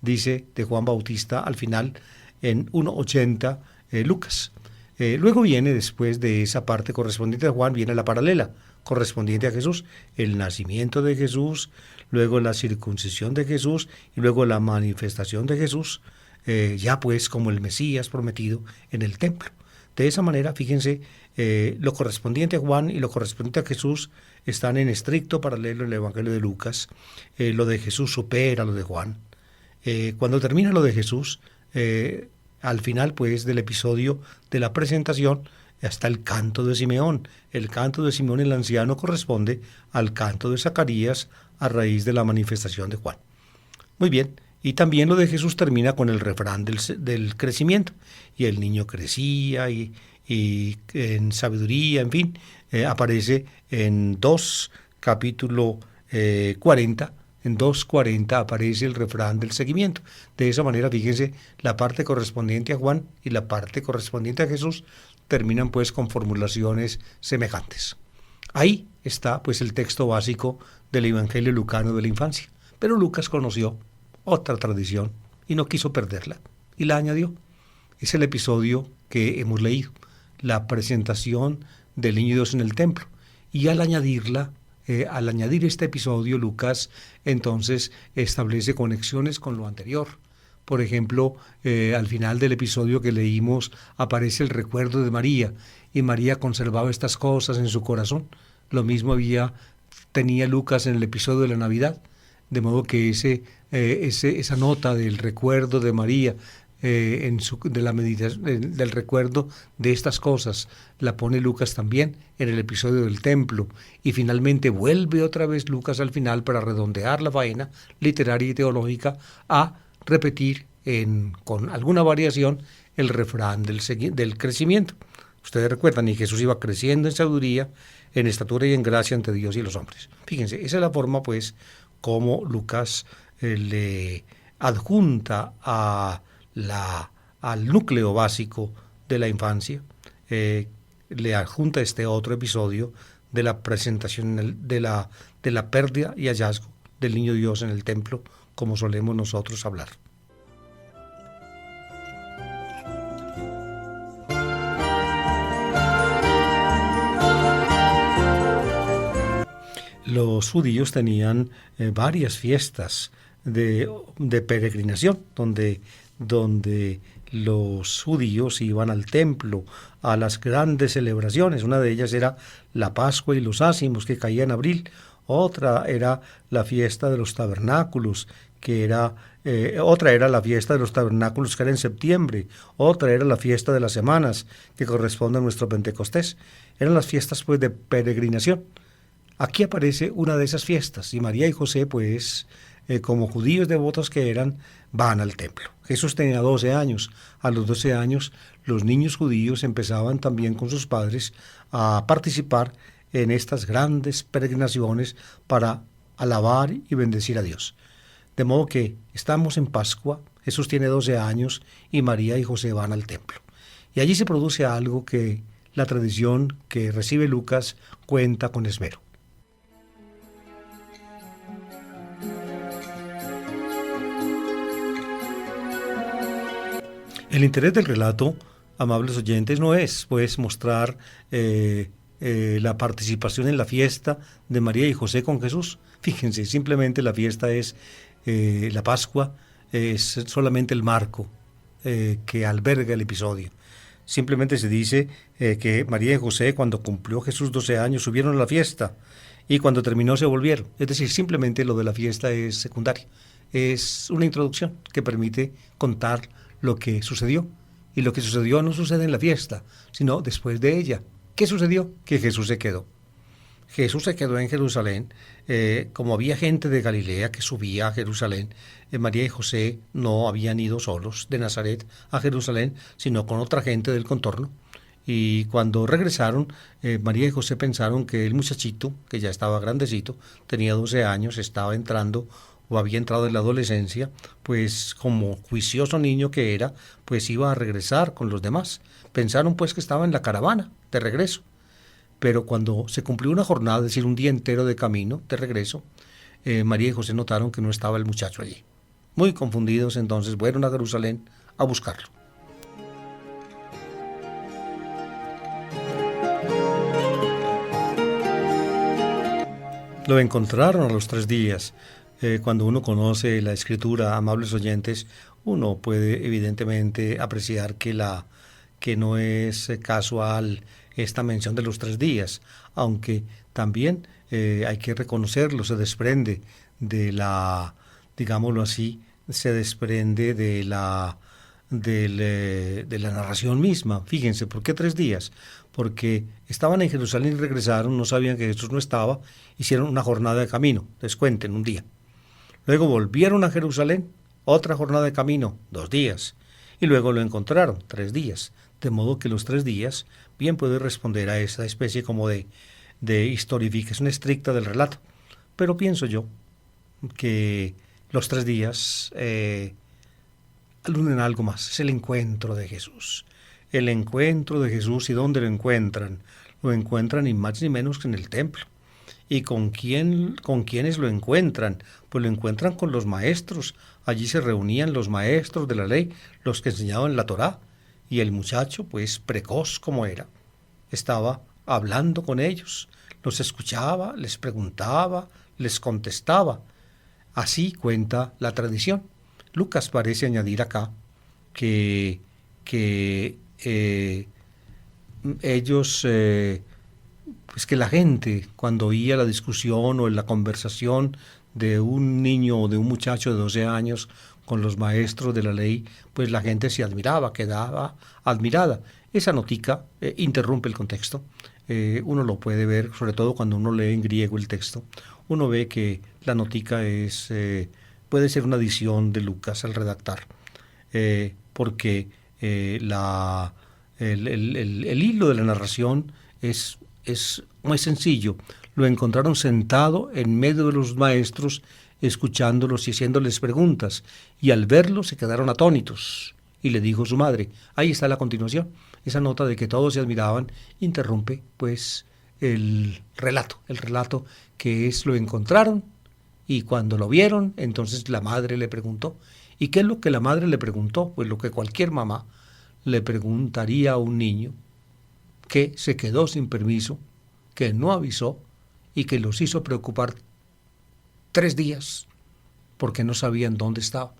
dice de Juan Bautista al final en 1:80 Lucas. Luego viene, después de esa parte correspondiente a Juan, viene la paralela correspondiente a Jesús, el nacimiento de Jesús, luego la circuncisión de Jesús y luego la manifestación de Jesús, ya pues como el Mesías prometido en el templo. De esa manera, fíjense, lo correspondiente a Juan y lo correspondiente a Jesús están en estricto paralelo en el Evangelio de Lucas. Lo de Jesús supera lo de Juan. Cuando termina lo de Jesús, al final pues del episodio de la presentación está el canto de Simeón. El canto de Simeón el anciano corresponde al canto de Zacarías a raíz de la manifestación de Juan. Muy bien, y también lo de Jesús termina con el refrán del crecimiento. Y el niño crecía y en sabiduría, en fin, aparece en capítulo 40. En 2:40 aparece el refrán del seguimiento. De esa manera, fíjense, la parte correspondiente a Juan y la parte correspondiente a Jesús terminan pues con formulaciones semejantes. Ahí está pues el texto básico del Evangelio lucano de la infancia. Pero Lucas conoció otra tradición y no quiso perderla, y la añadió. Es el episodio que hemos leído, la presentación del niño Dios en el templo. Y al añadir este episodio, Lucas entonces establece conexiones con lo anterior. Por ejemplo, al final del episodio que leímos aparece el recuerdo de María, y María conservaba estas cosas en su corazón. Lo mismo tenía Lucas en el episodio de la Navidad, de modo que esa nota del recuerdo de María, del recuerdo de estas cosas, la pone Lucas también en el episodio del templo. Y finalmente vuelve otra vez Lucas al final para redondear la faena literaria y teológica a repetir con alguna variación el refrán del crecimiento. Ustedes recuerdan, y Jesús iba creciendo en sabiduría, en estatura y en gracia ante Dios y los hombres. Fíjense, esa es la forma pues como Lucas le adjunta al núcleo básico de la infancia, le adjunta este otro episodio de la presentación de la pérdida y hallazgo del niño Dios en el templo, como solemos nosotros hablar. los judíos tenían varias fiestas de peregrinación, donde los judíos iban al templo a las grandes celebraciones. Una de ellas era la Pascua y los Ácimos, que caía en abril. Otra era la fiesta de los tabernáculos, otra era la fiesta de los tabernáculos, que era en septiembre. Otra era la fiesta de las semanas, que corresponde a nuestro Pentecostés. Eran las fiestas pues de peregrinación. Aquí aparece una de esas fiestas y María y José pues como judíos devotos que eran, van al templo. Jesús tenía 12 años. A los 12 años los niños judíos empezaban también con sus padres a participar en estas grandes peregrinaciones para alabar y bendecir a Dios. De modo que estamos en Pascua, Jesús tiene 12 años y María y José van al templo. Y allí se produce algo que la tradición que recibe Lucas cuenta con esmero. El interés del relato, amables oyentes, no es pues mostrar la participación en la fiesta de María y José con Jesús. Fíjense, simplemente la fiesta es la Pascua, es solamente el marco que alberga el episodio. Simplemente se dice que María y José, cuando cumplió Jesús 12 años, subieron a la fiesta y cuando terminó se volvieron. Es decir, simplemente lo de la fiesta es secundario. Es una introducción que permite contar lo que sucedió. Y lo que sucedió no sucede en la fiesta, sino después de ella. ¿Qué sucedió? Que Jesús se quedó. Jesús se quedó en Jerusalén. Como había gente de Galilea que subía a Jerusalén, María y José no habían ido solos de Nazaret a Jerusalén, sino con otra gente del contorno. Y cuando regresaron, María y José pensaron que el muchachito, que ya estaba grandecito, tenía 12 años, estaba entrando o había entrado en la adolescencia, pues como juicioso niño que era, pues iba a regresar con los demás. Pensaron pues que estaba en la caravana de regreso. Pero cuando se cumplió una jornada, es decir, un día entero de camino de regreso, María y José notaron que no estaba el muchacho allí. Muy confundidos, entonces fueron a Jerusalén a buscarlo. Lo encontraron a los 3 días. Cuando uno conoce la escritura, amables oyentes, uno puede evidentemente apreciar que no es casual esta mención de los 3 días, aunque también hay que reconocerlo, se desprende de la, digámoslo así, se desprende de la narración misma. Fíjense, ¿por qué 3 días? Porque estaban en Jerusalén y regresaron, no sabían que Jesús no estaba, hicieron una jornada de camino, descuenten un día. Luego volvieron a Jerusalén, otra jornada de camino, 2 días, y luego lo encontraron, 3 días. De modo que los 3 días bien puede responder a esa especie como de historificación estricta del relato. Pero pienso yo que los 3 días alunden a algo más, es el encuentro de Jesús. El encuentro de Jesús, ¿y dónde lo encuentran? Lo encuentran ni más ni menos que en el templo. ¿Y con quiénes lo encuentran? Pues lo encuentran con los maestros. Allí se reunían los maestros de la ley, los que enseñaban la Torá. Y el muchacho, pues precoz como era, estaba hablando con ellos. Los escuchaba, les preguntaba, les contestaba. Así cuenta la tradición. Lucas parece añadir acá que ellos... pues que la gente, cuando oía la discusión o la conversación de un niño o de un muchacho de 12 años con los maestros de la ley, pues la gente se admiraba, quedaba admirada. Esa notica interrumpe el contexto. Uno lo puede ver, sobre todo cuando uno lee en griego el texto. Uno ve que la notica puede ser una adición de Lucas al redactar, porque el hilo de la narración es muy sencillo. Lo encontraron sentado en medio de los maestros, escuchándolos y haciéndoles preguntas, y al verlo se quedaron atónitos. Y le dijo su madre, ahí está la continuación. Esa nota de que todos se admiraban interrumpe pues el relato que es lo encontraron, y cuando lo vieron, entonces la madre le preguntó. ¿Y qué es lo que la madre le preguntó? Pues lo que cualquier mamá le preguntaría a un niño que se quedó sin permiso, que no avisó y que los hizo preocupar 3 días porque no sabían dónde estaba.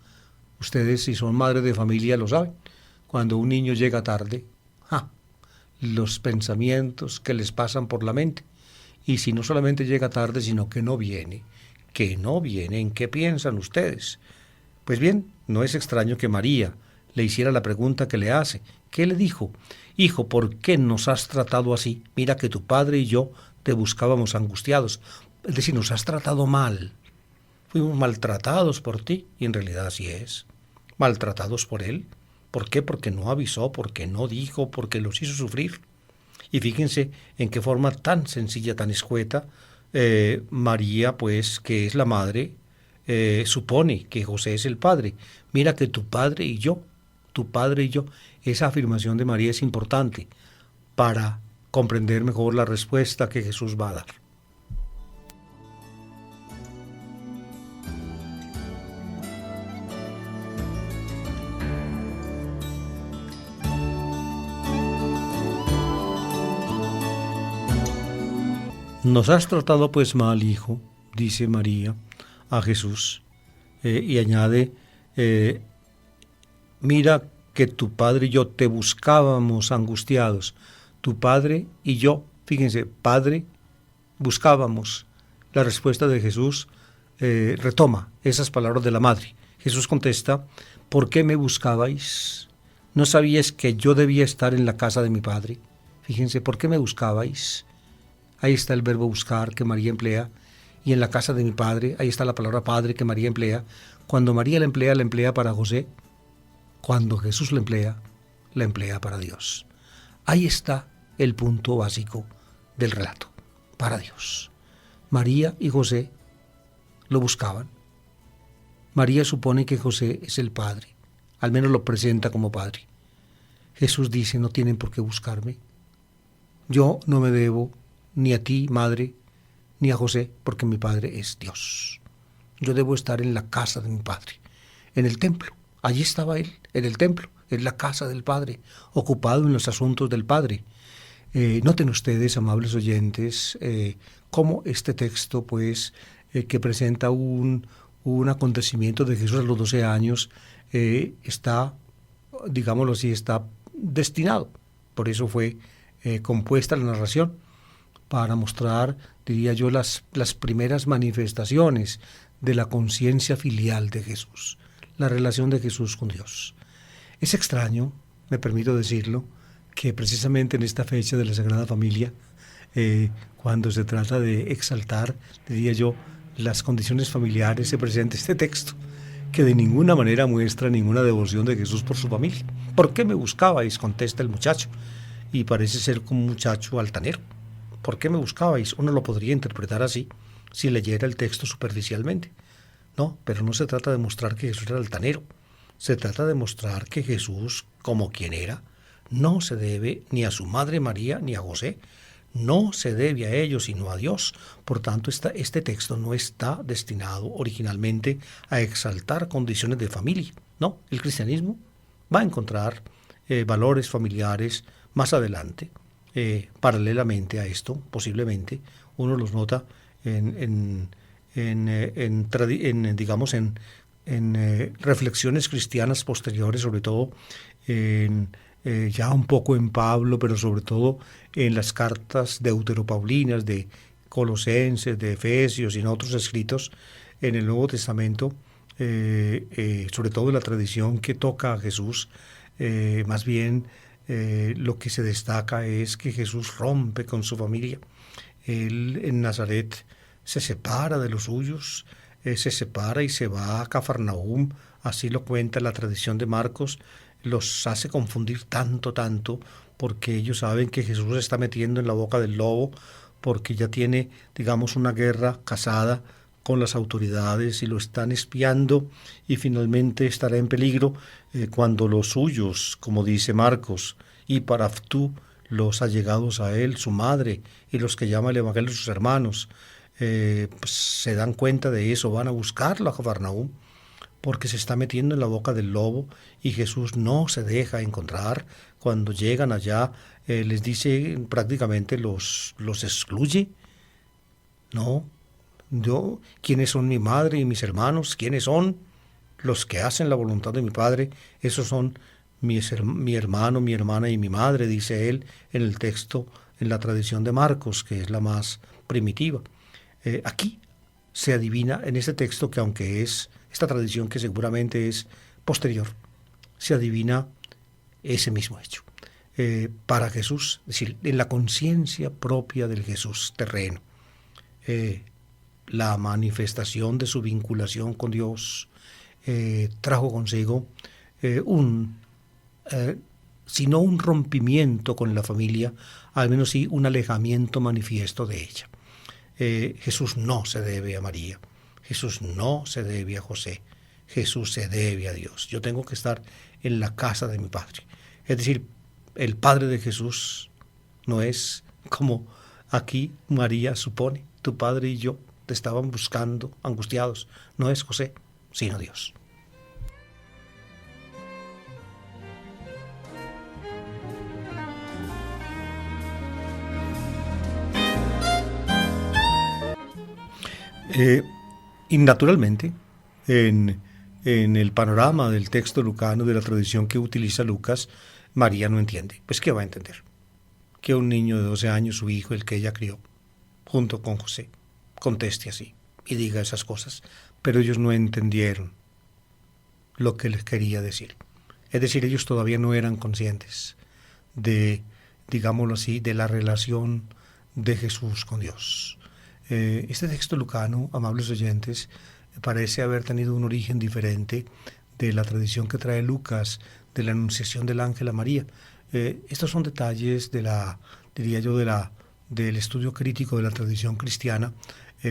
Ustedes, si son madres de familia, lo saben. Cuando un niño llega tarde, los pensamientos que les pasan por la mente. Y si no solamente llega tarde, sino que no viene, ¿en qué piensan ustedes? Pues bien, no es extraño que María le hiciera la pregunta que le hace. ¿Qué le dijo? Hijo, ¿por qué nos has tratado así? Mira que tu padre y yo te buscábamos angustiados. Es decir, nos has tratado mal. Fuimos maltratados por ti, y en realidad así es. Maltratados por él. ¿Por qué? Porque no avisó, porque no dijo, porque los hizo sufrir. Y fíjense en qué forma tan sencilla, tan escueta, María, pues, que es la madre, supone que José es el padre. Mira que tu padre y yo, esa afirmación de María es importante para comprender mejor la respuesta que Jesús va a dar. Nos has tratado pues mal, hijo, dice María a Jesús, y añade, mira que tu padre y yo te buscábamos angustiados. Tu padre y yo, fíjense, padre, buscábamos. La respuesta de Jesús retoma esas palabras de la madre. Jesús contesta, ¿por qué me buscabais? ¿No sabíais que yo debía estar en la casa de mi padre? Fíjense, ¿por qué me buscabais? Ahí está el verbo buscar que María emplea, y en la casa de mi padre, ahí está la palabra padre que María emplea. Cuando María la emplea para José. Cuando Jesús la emplea para Dios. Ahí está el punto básico del relato, para Dios. María y José lo buscaban. María supone que José es el padre, al menos lo presenta como padre. Jesús dice, no tienen por qué buscarme. Yo no me debo ni a ti, madre, ni a José, porque mi padre es Dios. Yo debo estar en la casa de mi padre, en el templo. Allí estaba él, en el templo, en la casa del Padre, ocupado en los asuntos del Padre. Noten ustedes, amables oyentes, cómo este texto, pues, que presenta un acontecimiento de Jesús a los 12 años, está, digámoslo así, está destinado. Por eso fue compuesta la narración, para mostrar, diría yo, las primeras manifestaciones de la conciencia filial de Jesús, la relación de Jesús con Dios. Es extraño, me permito decirlo, que precisamente en esta fecha de la Sagrada Familia, cuando se trata de exaltar, diría yo, las condiciones familiares, se presenta este texto, que de ninguna manera muestra ninguna devoción de Jesús por su familia. ¿Por qué me buscabais?, contesta el muchacho, y parece ser como un muchacho altanero. ¿Por qué me buscabais? Uno lo podría interpretar así, si leyera el texto superficialmente. No, pero no se trata de mostrar que Jesús era altanero. Se trata de mostrar que Jesús, como quien era, no se debe ni a su madre María ni a José. No se debe a ellos, sino a Dios. Por tanto, este texto no está destinado originalmente a exaltar condiciones de familia. No, el cristianismo va a encontrar valores familiares más adelante. Paralelamente a esto, posiblemente, uno los nota en reflexiones cristianas posteriores, sobre todo ya un poco en Pablo, pero sobre todo en las cartas deuteropaulinas de Colosenses, de Efesios y en otros escritos en el Nuevo Testamento, sobre todo en la tradición que toca a Jesús. Más bien lo que se destaca es que Jesús rompe con su familia. Él en Nazaret se separa de los suyos, se separa y se va a Cafarnaúm, así lo cuenta la tradición de Marcos. Los hace confundir tanto, porque ellos saben que Jesús se está metiendo en la boca del lobo, porque ya tiene, digamos, una guerra casada con las autoridades y lo están espiando, y finalmente estará en peligro cuando los suyos, como dice Marcos, y Paraftú, los allegados a él, su madre y los que llama el Evangelio sus hermanos, pues se dan cuenta de eso, van a buscarlo a Cafarnaúm, porque se está metiendo en la boca del lobo, y Jesús no se deja encontrar. Cuando llegan allá, les dice prácticamente, los excluye. No, ¿quiénes son mi madre y mis hermanos? ¿Quiénes son los que hacen la voluntad de mi Padre? Esos son mi hermano, mi hermana y mi madre, dice él en el texto, en la tradición de Marcos, que es la más primitiva. Aquí se adivina en este texto que, aunque es esta tradición que seguramente es posterior, se adivina ese mismo hecho. Para Jesús, es decir, en la conciencia propia del Jesús terreno, la manifestación de su vinculación con Dios trajo consigo si no un rompimiento con la familia, al menos sí un alejamiento manifiesto de ella. Jesús no se debe a María, Jesús no se debe a José, Jesús se debe a Dios. Yo tengo que estar en la casa de mi Padre. Es decir, el Padre de Jesús no es como aquí María supone, tu Padre y yo te estaban buscando, angustiados. No es José, sino Dios. Y naturalmente, en el panorama del texto lucano, de la tradición que utiliza Lucas, María no entiende. Pues, ¿qué va a entender? Que un niño de 12 años, su hijo, el que ella crió, junto con José, conteste así y diga esas cosas. Pero ellos no entendieron lo que les quería decir. Es decir, ellos todavía no eran conscientes de, digámoslo así, de la relación de Jesús con Dios. Este texto lucano, amables oyentes, parece haber tenido un origen diferente de la tradición que trae Lucas de la anunciación del ángel a María. Estos son detalles del estudio crítico de la tradición cristiana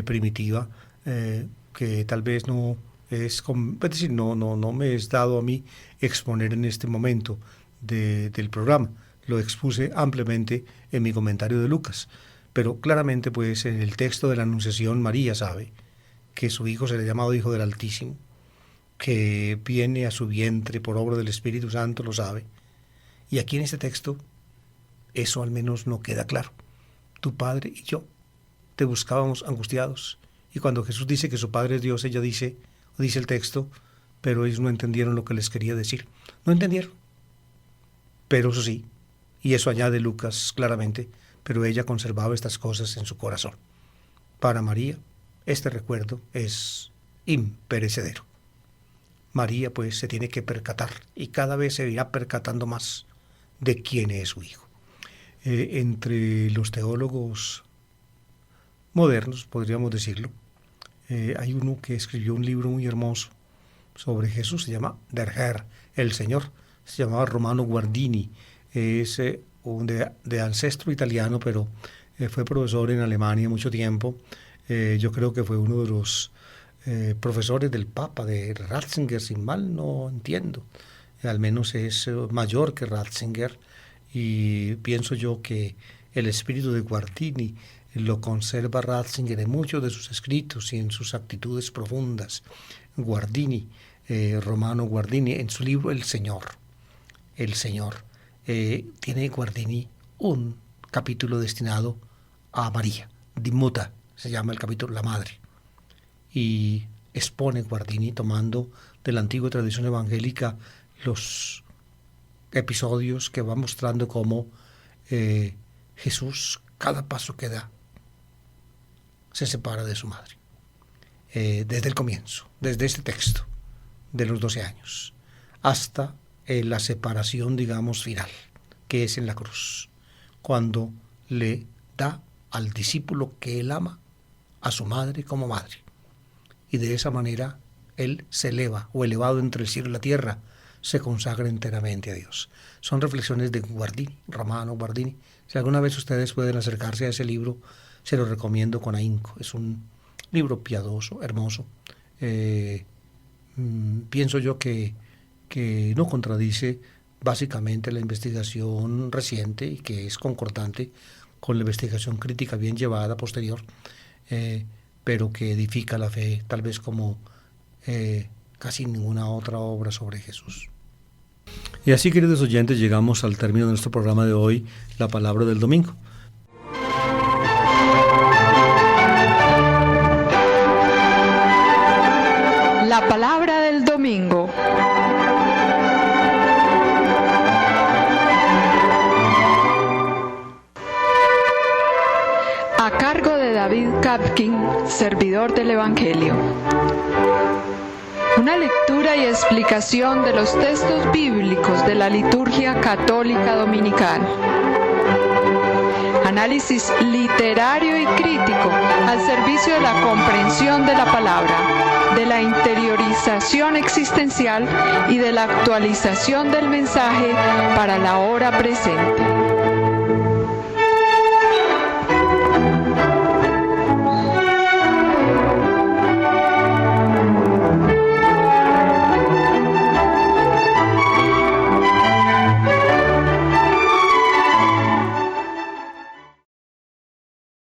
primitiva, que tal vez no me es dado a mí exponer en este momento del programa. Lo expuse ampliamente en mi comentario de Lucas. Pero claramente, pues, en el texto de la Anunciación, María sabe que su hijo será llamado Hijo del Altísimo, que viene a su vientre por obra del Espíritu Santo, lo sabe. Y aquí en este texto, eso al menos no queda claro. Tu Padre y yo te buscábamos angustiados. Y cuando Jesús dice que su Padre es Dios, ella dice el texto, pero ellos no entendieron lo que les quería decir. No entendieron. Pero eso sí, y eso añade Lucas claramente, pero ella conservaba estas cosas en su corazón. Para María, este recuerdo es imperecedero. María, pues, se tiene que percatar, y cada vez se irá percatando más de quién es su hijo. Entre los teólogos modernos, podríamos decirlo, hay uno que escribió un libro muy hermoso sobre Jesús, se llama Der Herr, el Señor, se llamaba Romano Guardini, es de ancestro italiano, pero fue profesor en Alemania mucho tiempo. Yo creo que fue uno de los profesores del Papa, de Ratzinger, sin mal no entiendo. Al menos es mayor que Ratzinger, y pienso yo que el espíritu de Guardini lo conserva Ratzinger en muchos de sus escritos y en sus actitudes profundas. Guardini, Romano Guardini, en su libro El Señor, tiene Guardini un capítulo destinado a María, Di Muta, se llama el capítulo, la Madre, y expone Guardini, tomando de la antigua tradición evangélica los episodios que va mostrando cómo Jesús, cada paso que da, se separa de su madre. Desde el comienzo, desde este texto de los 12 años, hasta la separación, digamos, final, que es en la cruz, cuando le da al discípulo que él ama a su madre como madre. Y de esa manera él se eleva, o elevado entre el cielo y la tierra, se consagra enteramente a Dios. Son reflexiones de Guardini, Romano Guardini. Si alguna vez ustedes pueden acercarse a ese libro, se lo recomiendo con ahínco. Es un libro piadoso, hermoso. Pienso yo que no contradice básicamente la investigación reciente y que es concordante con la investigación crítica bien llevada posterior, pero que edifica la fe, tal vez como casi ninguna otra obra sobre Jesús. Y así, queridos oyentes, llegamos al término de nuestro programa de hoy, La Palabra del Domingo. La palabra del domingo. A cargo de David Kapkin, servidor del Evangelio. Una lectura y explicación de los textos bíblicos de la liturgia católica dominical. Análisis literario y crítico al servicio de la comprensión de la palabra, de la interiorización existencial y de la actualización del mensaje para la hora presente.